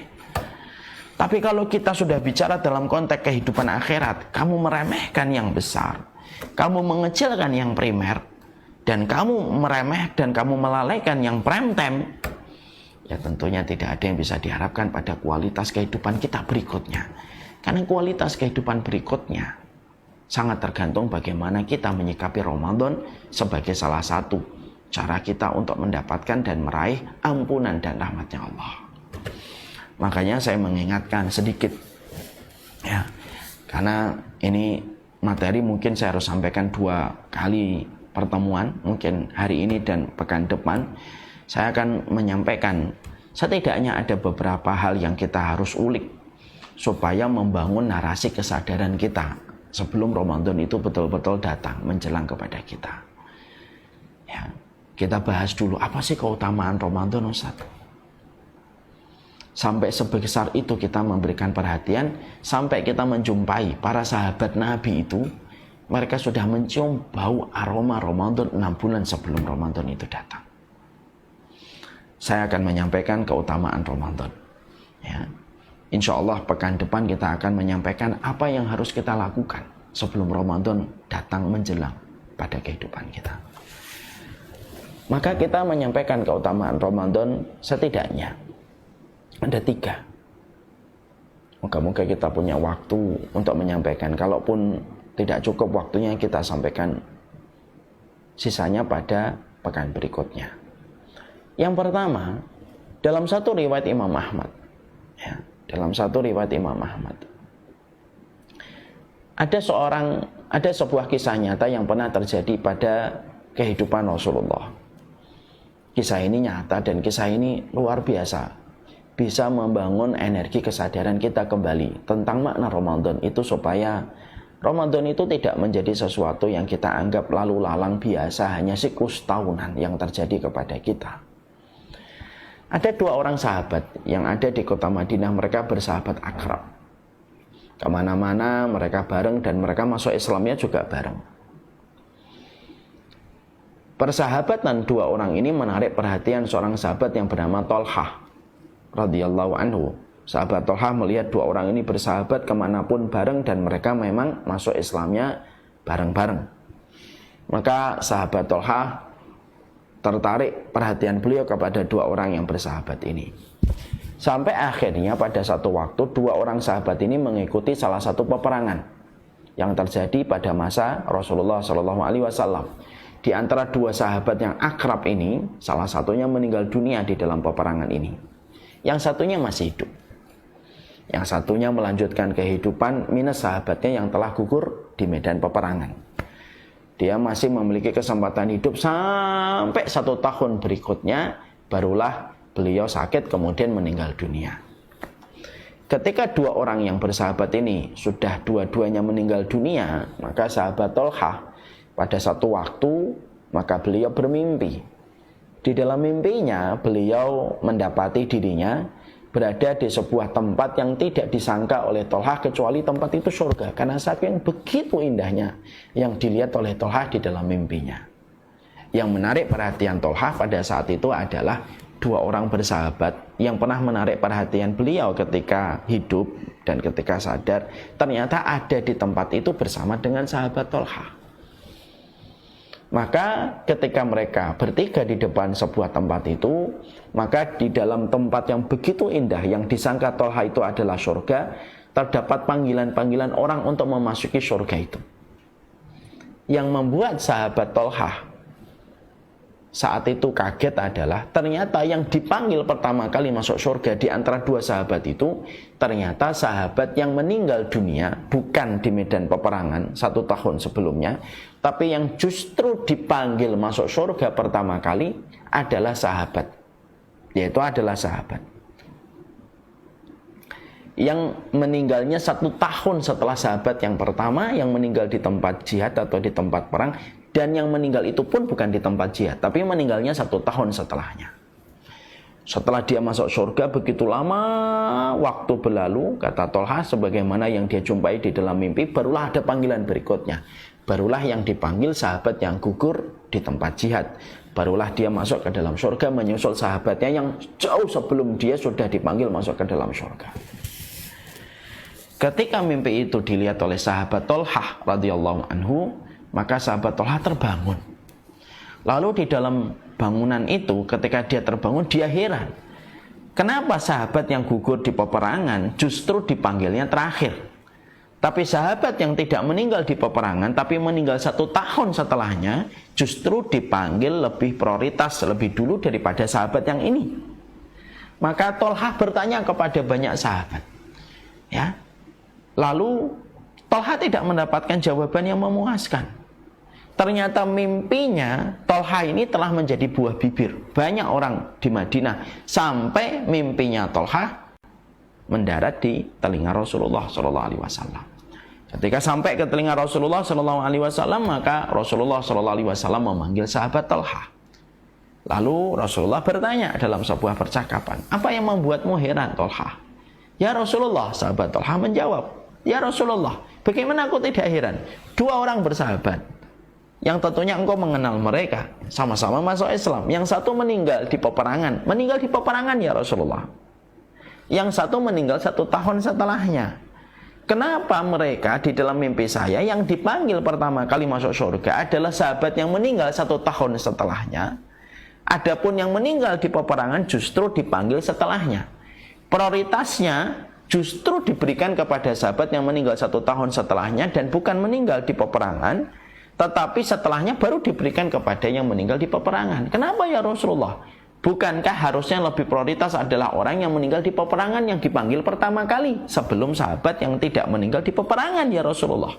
Tapi kalau kita sudah bicara dalam konteks kehidupan akhirat, kamu meremehkan yang besar, kamu mengecilkan yang primer, dan kamu meremeh dan kamu melalaikan yang prime time, ya tentunya tidak ada yang bisa diharapkan pada kualitas kehidupan kita berikutnya. Karena kualitas kehidupan berikutnya sangat tergantung bagaimana kita menyikapi Ramadan sebagai salah satu cara kita untuk mendapatkan dan meraih ampunan dan rahmatnya Allah. Makanya saya mengingatkan sedikit, ya, karena ini materi mungkin saya harus sampaikan 2 kali pertemuan, mungkin hari ini dan pekan depan. Saya akan menyampaikan setidaknya ada beberapa hal yang kita harus ulik supaya membangun narasi kesadaran kita sebelum Ramadan itu betul-betul datang menjelang kepada kita. Ya, kita bahas dulu apa sih keutamaan Ramadan, Ustaz? Sampai sebesar itu kita memberikan perhatian, sampai kita menjumpai para sahabat Nabi itu, mereka sudah mencium bau aroma Ramadan 6 bulan sebelum Ramadan itu datang. Saya akan menyampaikan keutamaan Ramadan. Ya. Insya Allah pekan depan kita akan menyampaikan apa yang harus kita lakukan sebelum Ramadan datang menjelang pada kehidupan kita. Maka kita menyampaikan keutamaan Ramadan setidaknya ada 3. Moga-moga kita punya waktu untuk menyampaikan. Kalaupun tidak cukup waktunya, kita sampaikan sisanya pada pekan berikutnya. Yang pertama, dalam satu riwayat Imam Ahmad, ya, dalam satu riwayat Imam Ahmad, ada sebuah kisah nyata yang pernah terjadi pada kehidupan Rasulullah. Kisah ini nyata dan kisah ini luar biasa, bisa membangun energi kesadaran kita kembali tentang makna Ramadan itu, supaya Ramadan itu tidak menjadi sesuatu yang kita anggap lalu lalang biasa, hanya siklus tahunan yang terjadi kepada kita. Ada 2 orang sahabat yang ada di kota Madinah, mereka bersahabat akrab. Kemana-mana mereka bareng dan mereka masuk Islamnya juga bareng. Persahabatan 2 orang ini menarik perhatian seorang sahabat yang bernama Thalhah radhiyallahu anhu. Sahabat Thalhah melihat 2 orang ini bersahabat kemanapun bareng dan mereka memang masuk Islamnya bareng-bareng. Maka sahabat Thalhah tertarik perhatian beliau kepada 2 orang yang bersahabat ini. Sampai akhirnya pada satu waktu 2 orang sahabat ini mengikuti salah satu peperangan yang terjadi pada masa Rasulullah SAW. Di antara 2 sahabat yang akrab ini, salah satunya meninggal dunia di dalam peperangan ini. Yang satunya masih hidup. Yang satunya melanjutkan kehidupan minus sahabatnya yang telah gugur di medan peperangan. Dia masih memiliki kesempatan hidup sampai 1 tahun berikutnya, barulah beliau sakit kemudian meninggal dunia. Ketika 2 orang yang bersahabat ini sudah dua-duanya meninggal dunia, maka sahabat Thalhah pada satu waktu maka beliau bermimpi. Di dalam mimpinya beliau mendapati dirinya berada di sebuah tempat yang tidak disangka oleh Thalhah kecuali tempat itu surga, karena saking begitu indahnya yang dilihat oleh Thalhah di dalam mimpinya. Yang menarik perhatian Thalhah pada saat itu adalah 2 orang bersahabat yang pernah menarik perhatian beliau ketika hidup dan ketika sadar, ternyata ada di tempat itu bersama dengan sahabat Thalhah. Maka ketika mereka bertiga di depan sebuah tempat itu, maka di dalam tempat yang begitu indah yang disangka Thalhah itu adalah surga, terdapat panggilan-panggilan orang untuk memasuki surga itu. Yang membuat sahabat Thalhah saat itu kaget adalah ternyata yang dipanggil pertama kali masuk surga di antara 2 sahabat itu ternyata sahabat yang meninggal dunia bukan di medan peperangan 1 tahun sebelumnya, tapi yang justru dipanggil masuk surga pertama kali adalah sahabat, yaitu adalah sahabat yang meninggalnya 1 tahun setelah sahabat yang pertama yang meninggal di tempat jihad atau di tempat perang, dan yang meninggal itu pun bukan di tempat jihad, tapi meninggalnya 1 tahun setelahnya. Setelah dia masuk surga, begitu lama waktu berlalu, kata Tolha, sebagaimana yang dia jumpai di dalam mimpi, barulah ada panggilan berikutnya. Barulah yang dipanggil sahabat yang gugur di tempat jihad. Barulah dia masuk ke dalam surga menyusul sahabatnya yang jauh sebelum dia sudah dipanggil masuk ke dalam surga. Ketika mimpi itu dilihat oleh sahabat Tolha radhiyallahu anhu, maka sahabat Tolha terbangun. Lalu di dalam bangunan itu, ketika dia terbangun, dia heran. Kenapa sahabat yang gugur di peperangan justru dipanggilnya terakhir? Tapi sahabat yang tidak meninggal di peperangan, tapi meninggal 1 tahun setelahnya, justru dipanggil lebih prioritas, lebih dulu daripada sahabat yang ini. Maka Tolha bertanya kepada banyak sahabat. Ya. Lalu Tolha tidak mendapatkan jawaban yang memuaskan. Ternyata mimpinya Tolha ini telah menjadi buah bibir banyak orang di Madinah, sampai mimpinya Tolha mendarat di telinga Rasulullah SAW. Ketika sampai ke telinga Rasulullah SAW, maka Rasulullah SAW memanggil sahabat Tolha. Lalu Rasulullah bertanya dalam sebuah percakapan, apa yang membuatmu heran Tolha? Ya Rasulullah, sahabat Tolha menjawab, ya Rasulullah, bagaimana aku tidak heran? 2 orang bersahabat yang tentunya engkau mengenal mereka, sama-sama masuk Islam. Yang satu meninggal di peperangan. Meninggal di peperangan ya Rasulullah. Yang satu meninggal 1 tahun setelahnya. Kenapa mereka di dalam mimpi saya yang dipanggil pertama kali masuk surga adalah sahabat yang meninggal 1 tahun setelahnya, adapun yang meninggal di peperangan justru dipanggil setelahnya. Prioritasnya justru diberikan kepada sahabat yang meninggal 1 tahun setelahnya dan bukan meninggal di peperangan, tetapi setelahnya baru diberikan kepada yang meninggal di peperangan. Kenapa ya Rasulullah? Bukankah harusnya lebih prioritas adalah orang yang meninggal di peperangan yang dipanggil pertama kali sebelum sahabat yang tidak meninggal di peperangan ya Rasulullah?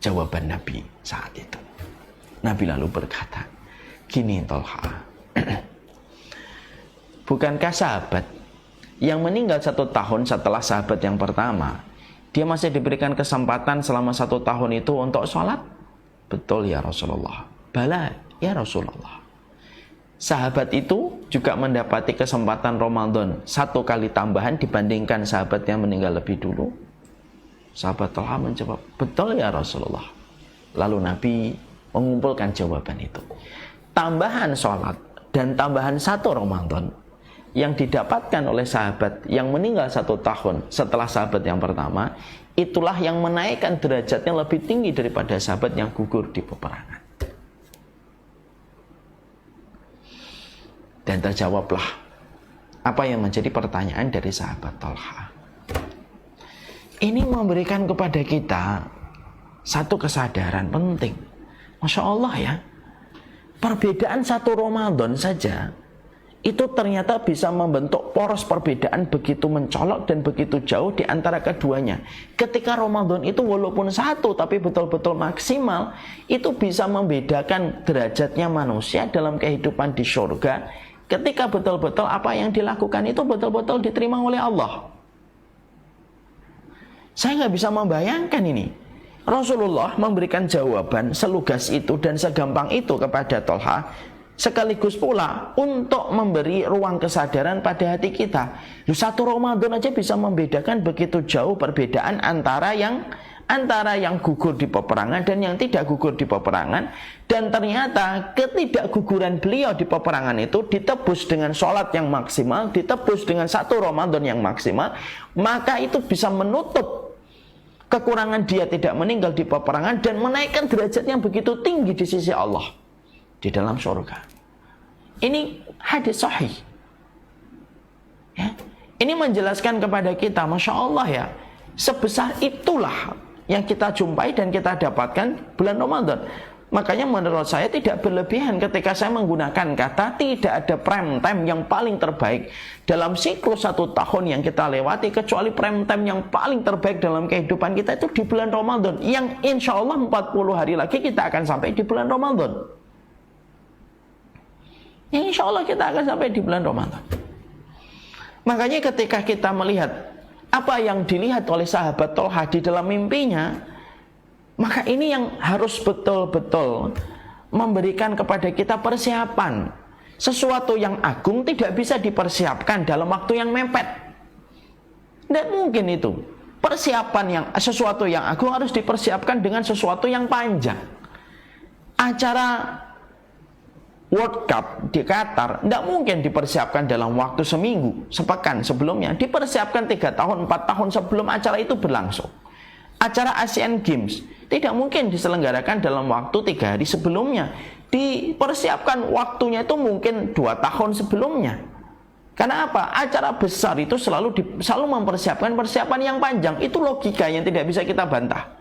Jawaban Nabi saat itu. Nabi lalu berkata, gini Tolha, bukankah sahabat yang meninggal 1 tahun setelah sahabat yang pertama, dia masih diberikan kesempatan selama 1 tahun itu untuk sholat? Betul ya Rasulullah. Bala ya Rasulullah. Sahabat itu juga mendapati kesempatan Ramadan 1 kali tambahan dibandingkan sahabat yang meninggal lebih dulu. Sahabat Tolha menjawab, betul ya Rasulullah. Lalu Nabi mengumpulkan jawaban itu. Tambahan sholat dan tambahan 1 Ramadan yang didapatkan oleh sahabat yang meninggal 1 tahun setelah sahabat yang pertama, itulah yang menaikkan derajatnya lebih tinggi daripada sahabat yang gugur di peperangan. Dan terjawablah apa yang menjadi pertanyaan dari sahabat Tolha. Ini memberikan kepada kita satu kesadaran penting. Masya Allah ya, perbedaan 1 Ramadan saja itu ternyata bisa membentuk poros perbedaan begitu mencolok dan begitu jauh di antara keduanya. Ketika Ramadan itu walaupun 1 tapi betul-betul maksimal, itu bisa membedakan derajatnya manusia dalam kehidupan di surga. Ketika betul-betul apa yang dilakukan itu betul-betul diterima oleh Allah. Saya nggak bisa membayangkan ini. Rasulullah memberikan jawaban selugas itu dan segampang itu kepada Tolha, sekaligus pula untuk memberi ruang kesadaran pada hati kita. 1 Ramadan aja bisa membedakan begitu jauh perbedaan antara yang gugur di peperangan dan yang tidak gugur di peperangan. Dan ternyata ketidakguguran beliau di peperangan itu ditebus dengan sholat yang maksimal, ditebus dengan 1 Ramadan yang maksimal. Maka itu bisa menutup kekurangan dia tidak meninggal di peperangan dan menaikkan derajat yang begitu tinggi di sisi Allah di dalam surga. Ini hadis sahih ya. Ini menjelaskan kepada kita, Masya Allah ya, sebesar itulah yang kita jumpai dan kita dapatkan bulan Ramadan. Makanya menurut saya tidak berlebihan ketika saya menggunakan kata tidak ada prime time yang paling terbaik dalam siklus 1 tahun yang kita lewati, kecuali prime time yang paling terbaik dalam kehidupan kita itu di bulan Ramadan, yang insya Allah 40 hari lagi kita akan sampai di bulan Ramadan. Yang insya Allah kita akan sampai di bulan Ramadan. Makanya ketika kita melihat apa yang dilihat oleh sahabat Tolha di dalam mimpinya, maka ini yang harus betul-betul memberikan kepada kita persiapan. Sesuatu yang agung tidak bisa dipersiapkan dalam waktu yang mepet. Tidak mungkin itu. Sesuatu yang agung harus dipersiapkan dengan sesuatu yang panjang. Acara World Cup di Qatar tidak mungkin dipersiapkan dalam waktu seminggu, sepekan sebelumnya. Dipersiapkan 3 tahun, 4 tahun sebelum acara itu berlangsung. Acara Asian Games tidak mungkin diselenggarakan dalam waktu 3 hari sebelumnya. Dipersiapkan waktunya itu mungkin 2 tahun sebelumnya. Karena apa? Acara besar itu selalu mempersiapkan persiapan yang panjang. Itu logika yang tidak bisa kita bantah.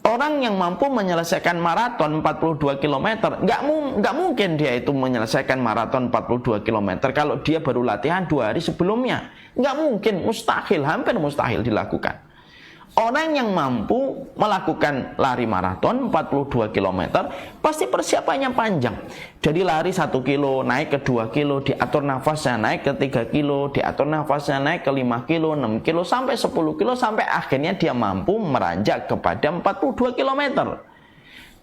Orang yang mampu menyelesaikan maraton 42 km, nggak mungkin dia itu menyelesaikan maraton 42 km kalau dia baru latihan 2 hari sebelumnya. Nggak mungkin, mustahil, hampir mustahil dilakukan. Orang yang mampu melakukan lari maraton 42 km pasti persiapannya panjang. Jadi lari 1 kilo, naik ke 2 kilo, diatur nafasnya, naik ke 3 kilo, diatur nafasnya, naik ke 5 kilo, 6 kilo, sampai 10 kilo, sampai akhirnya dia mampu meranjak kepada 42 km.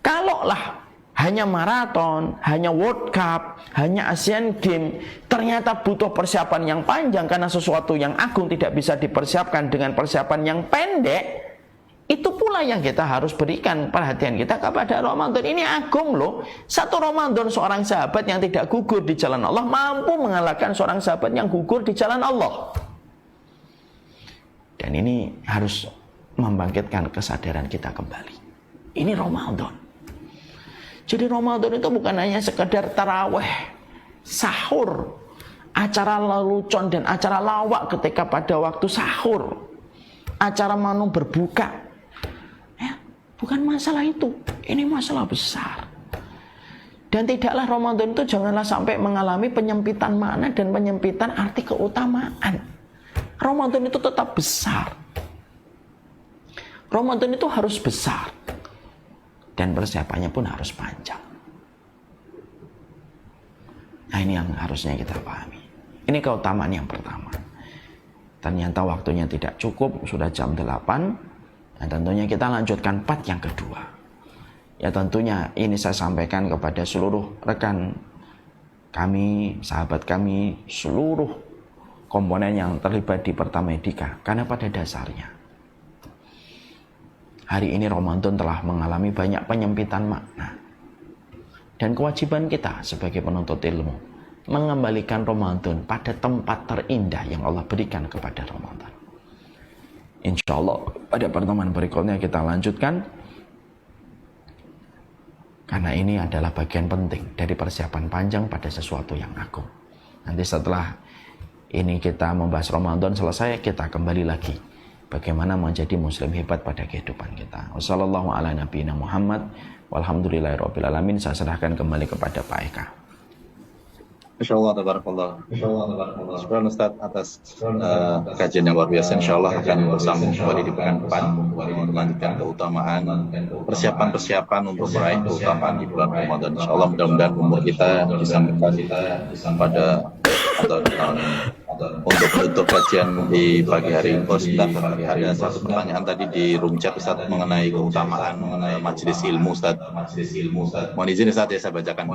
Kalaulah hanya maraton, hanya World Cup, hanya Asian Games, ternyata butuh persiapan yang panjang karena sesuatu yang agung tidak bisa dipersiapkan dengan persiapan yang pendek. Itu pula yang kita harus berikan perhatian kita kepada Ramadan. Ini agung loh. 1 Ramadan seorang sahabat yang tidak gugur di jalan Allah mampu mengalahkan seorang sahabat yang gugur di jalan Allah. Dan ini harus membangkitkan kesadaran kita kembali. Ini Ramadan. Jadi Ramadan itu bukan hanya sekedar taraweh, sahur, acara lelucon dan acara lawak ketika pada waktu sahur, acara manu berbuka. Ya, bukan masalah itu, ini masalah besar. Dan tidaklah Ramadan itu janganlah sampai mengalami penyempitan makna dan penyempitan arti keutamaan. Ramadan itu tetap besar. Ramadan itu harus besar. Dan persiapannya pun harus panjang. Nah, ini yang harusnya kita pahami. Ini keutamaan yang pertama. Ternyata waktunya tidak cukup, sudah jam 8. Dan tentunya kita lanjutkan part yang kedua. Ya tentunya ini saya sampaikan kepada seluruh rekan kami, sahabat kami, seluruh komponen yang terlibat di Pertamedika. Karena pada dasarnya hari ini Ramadan telah mengalami banyak penyempitan makna. Dan kewajiban kita sebagai penuntut ilmu mengembalikan Ramadan pada tempat terindah yang Allah berikan kepada Ramadan. Insya Allah pada pertemuan berikutnya kita lanjutkan. Karena ini adalah bagian penting dari persiapan panjang pada sesuatu yang agung. Nanti setelah ini kita membahas Ramadan selesai, kita kembali lagi bagaimana menjadi muslim hebat pada kehidupan kita. Wassalamualaikum warahmatullahi wabarakatuh. Walhamdulillahirabbil alamin. Saya serahkan kembali kepada Pak Eka. Insyaallah tabarakallah. Syukur Ustaz atas kajian yang luar biasa. Insyaallah akan bersambung kembali di pekan depan untuk melanjutkan keutamaan persiapan untuk meraih keutamaan di bulan Ramadan. Insyaallah mudah-mudahan umur kita disambungkan pada untuk menutup kajian di pagi hari ini. Ustaz, ada satu pertanyaan tadi di room chat Ustaz mengenai keutamaan majelis ilmu Ustaz. Mohon izin Ustaz ya saya bacakan.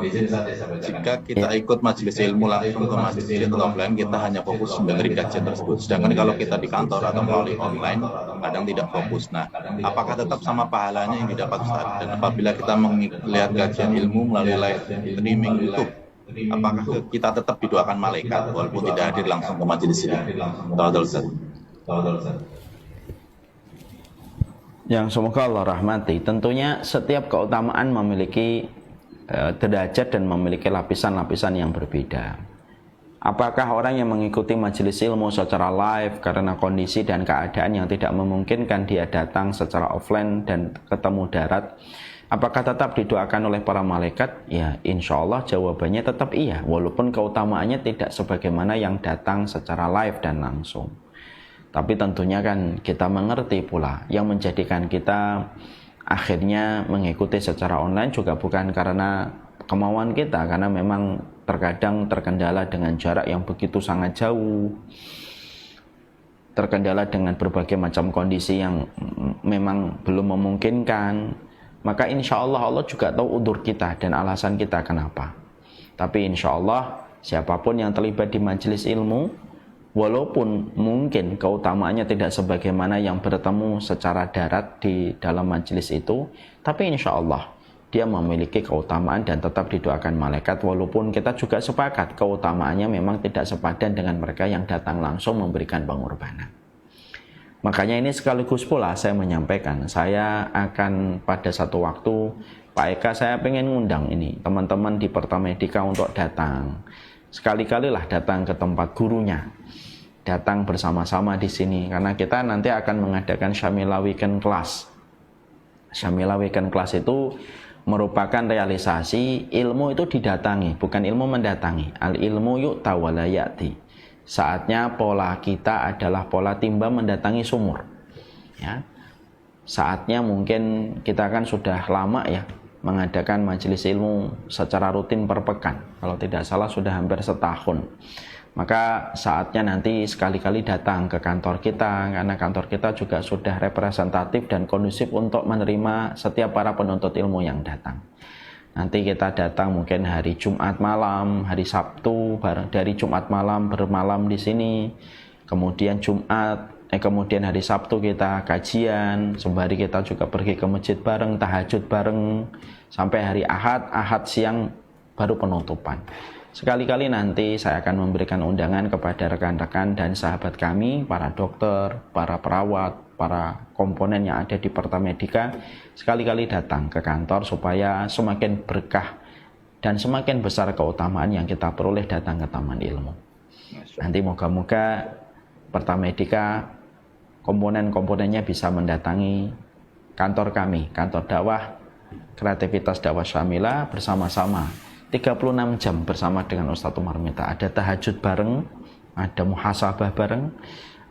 Jika kita ikut majelis ilmu langsung ke masjid atau offline, kita hanya fokus mendengarkan kajian tersebut. Sedangkan kalau kita di kantor atau melalui online, kadang tidak fokus. Nah, apakah tetap sama pahalanya yang didapat Ustaz? Dan apabila kita melihat kajian ilmu melalui live streaming YouTube, apakah kita tetap didoakan malaikat walaupun tidak hadir langsung ke majelis ini? Yang semoga Allah rahmati. Tentunya setiap keutamaan memiliki derajat dan memiliki lapisan-lapisan yang berbeda. Apakah orang yang mengikuti majelis ilmu secara live karena kondisi dan keadaan yang tidak memungkinkan dia datang secara offline dan ketemu darat, apakah tetap didoakan oleh para malaikat? Ya, insya Allah jawabannya tetap iya, walaupun keutamaannya tidak sebagaimana yang datang secara live dan langsung. Tapi tentunya kan kita mengerti pula, yang menjadikan kita akhirnya mengikuti secara online juga bukan karena kemauan kita, karena memang terkadang terkendala dengan jarak yang begitu sangat jauh, terkendala dengan berbagai macam kondisi yang memang belum memungkinkan. Maka insya Allah Allah juga tahu udzur kita dan alasan kita kenapa. Tapi insya Allah siapapun yang terlibat di majelis ilmu, walaupun mungkin keutamaannya tidak sebagaimana yang bertemu secara darat di dalam majelis itu, tapi insya Allah dia memiliki keutamaan dan tetap didoakan malaikat, walaupun kita juga sepakat keutamaannya memang tidak sepadan dengan mereka yang datang langsung memberikan pengorbanan. Makanya ini sekaligus pula saya menyampaikan, saya akan pada satu waktu, Pak Eka, saya pengen ngundang ini teman-teman di Pertamedika untuk datang. Sekali-kalilah datang ke tempat gurunya, datang bersama-sama di sini, karena kita nanti akan mengadakan Syamila Weekend Class. Syamila Weekend Class itu merupakan realisasi ilmu itu didatangi, bukan ilmu mendatangi. Al ilmu yu'ta wa la ya'ti. Saatnya pola kita adalah pola timba mendatangi sumur. Ya. Saatnya mungkin kita kan sudah lama ya mengadakan majelis ilmu secara rutin per pekan. Kalau tidak salah sudah hampir setahun. Maka saatnya nanti sekali-kali datang ke kantor kita, karena kantor kita juga sudah representatif dan kondusif untuk menerima setiap para penuntut ilmu yang datang. Nanti kita datang mungkin hari Jumat malam, hari Sabtu, dari Jumat malam bermalam di sini. Kemudian kemudian hari Sabtu kita kajian, sembari kita juga pergi ke masjid bareng, tahajud bareng, sampai hari Ahad siang baru penutupan. Sekali-kali nanti saya akan memberikan undangan kepada rekan-rekan dan sahabat kami, para dokter, para perawat, para komponen yang ada di Pertamedika, sekali-kali datang ke kantor supaya semakin berkah dan semakin besar keutamaan yang kita peroleh datang ke Taman Ilmu. Nanti moga-moga Pertamedika komponen-komponennya bisa mendatangi kantor kami, kantor dakwah kreativitas dakwah Syamila bersama-sama 36 jam bersama dengan Ustadz Umar Mita. Ada tahajud bareng, ada muhasabah bareng,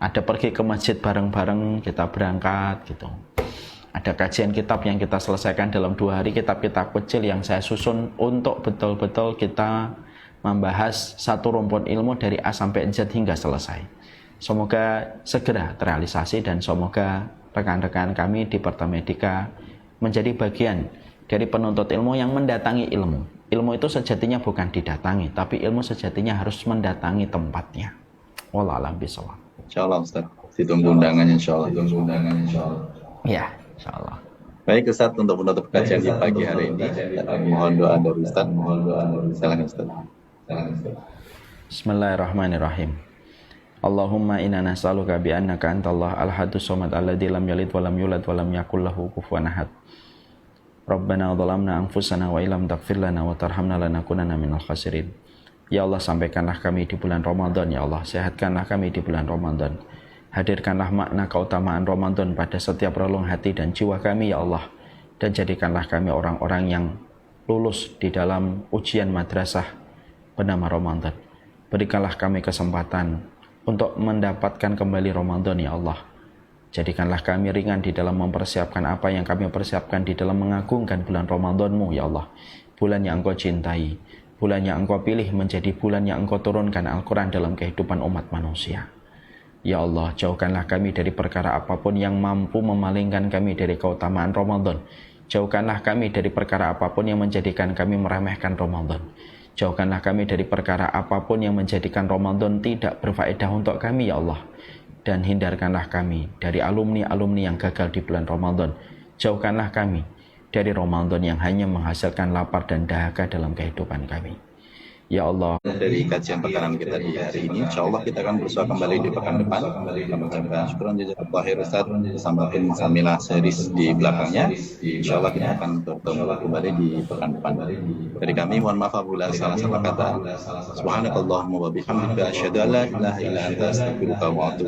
ada pergi ke masjid bareng-bareng, kita berangkat gitu. Ada kajian kitab yang kita selesaikan dalam 2 hari, kitab-kitab kecil yang saya susun untuk betul-betul kita membahas satu rumpun ilmu dari A sampai Z hingga selesai. Semoga segera terrealisasi dan semoga rekan-rekan kami di Pertamedika menjadi bagian dari penuntut ilmu yang mendatangi ilmu. Ilmu itu sejatinya bukan didatangi, tapi ilmu sejatinya harus mendatangi tempatnya. Wallahu a'lam bishawab. Insyaallah Ustaz. Ditunggu undangannya insyaallah. Ya, insyaallah. Baik Ustaz, untuk menutup kajian di pagi hari ini, mohon doa dari Ustaz. Silakan Ustaz. Bismillahirrahmanirrahim. Allahumma inna nas'aluka bi annaka antallah al-hadus samad alladzi lam yalid wa lam yulad wa lam yakul lahu kufuwan ahad. Rabbana dhalamna anfusana wa illam taghfir lana wa tarhamna lanakunanna minal khasirin. Ya Allah, sampaikanlah kami di bulan Ramadan, ya Allah, sehatkanlah kami di bulan Ramadan. Hadirkanlah makna keutamaan Ramadan pada setiap relung hati dan jiwa kami, ya Allah. Dan jadikanlah kami orang-orang yang lulus di dalam ujian madrasah bernama Ramadan. Berikanlah kami kesempatan untuk mendapatkan kembali Ramadan, ya Allah. Jadikanlah kami ringan di dalam mempersiapkan apa yang kami persiapkan di dalam mengagungkan bulan Ramadan-Mu, ya Allah. Bulan yang Engkau cintai, bulan yang Engkau pilih menjadi bulan yang Engkau turunkan Al-Quran dalam kehidupan umat manusia. Ya Allah, jauhkanlah kami dari perkara apapun yang mampu memalingkan kami dari keutamaan Ramadan. Jauhkanlah kami dari perkara apapun yang menjadikan kami meremehkan Ramadan. Jauhkanlah kami dari perkara apapun yang menjadikan Ramadan tidak berfaedah untuk kami, ya Allah. Dan hindarkanlah kami dari alumni-alumni yang gagal di bulan Ramadan. Jauhkanlah kami dari Ramadan yang hanya menghasilkan lapar dan dahaga dalam kehidupan kami. Ya Allah. Dari kajian perkanan kita di hari ini, insya Allah kita akan bersua kembali di pekan depan. Kami ucapkan syukuran jazakallahu khair Ustaz bersama tim Syamila series di belakangnya. Insya Allah kita akan bertemu kembali di pekan depan. Dari kami mohon maaf apabila salah kata. Subhanakallahumma wa bihamdika asyhadu an la ilaha illa anta astaghfiruka wa atubu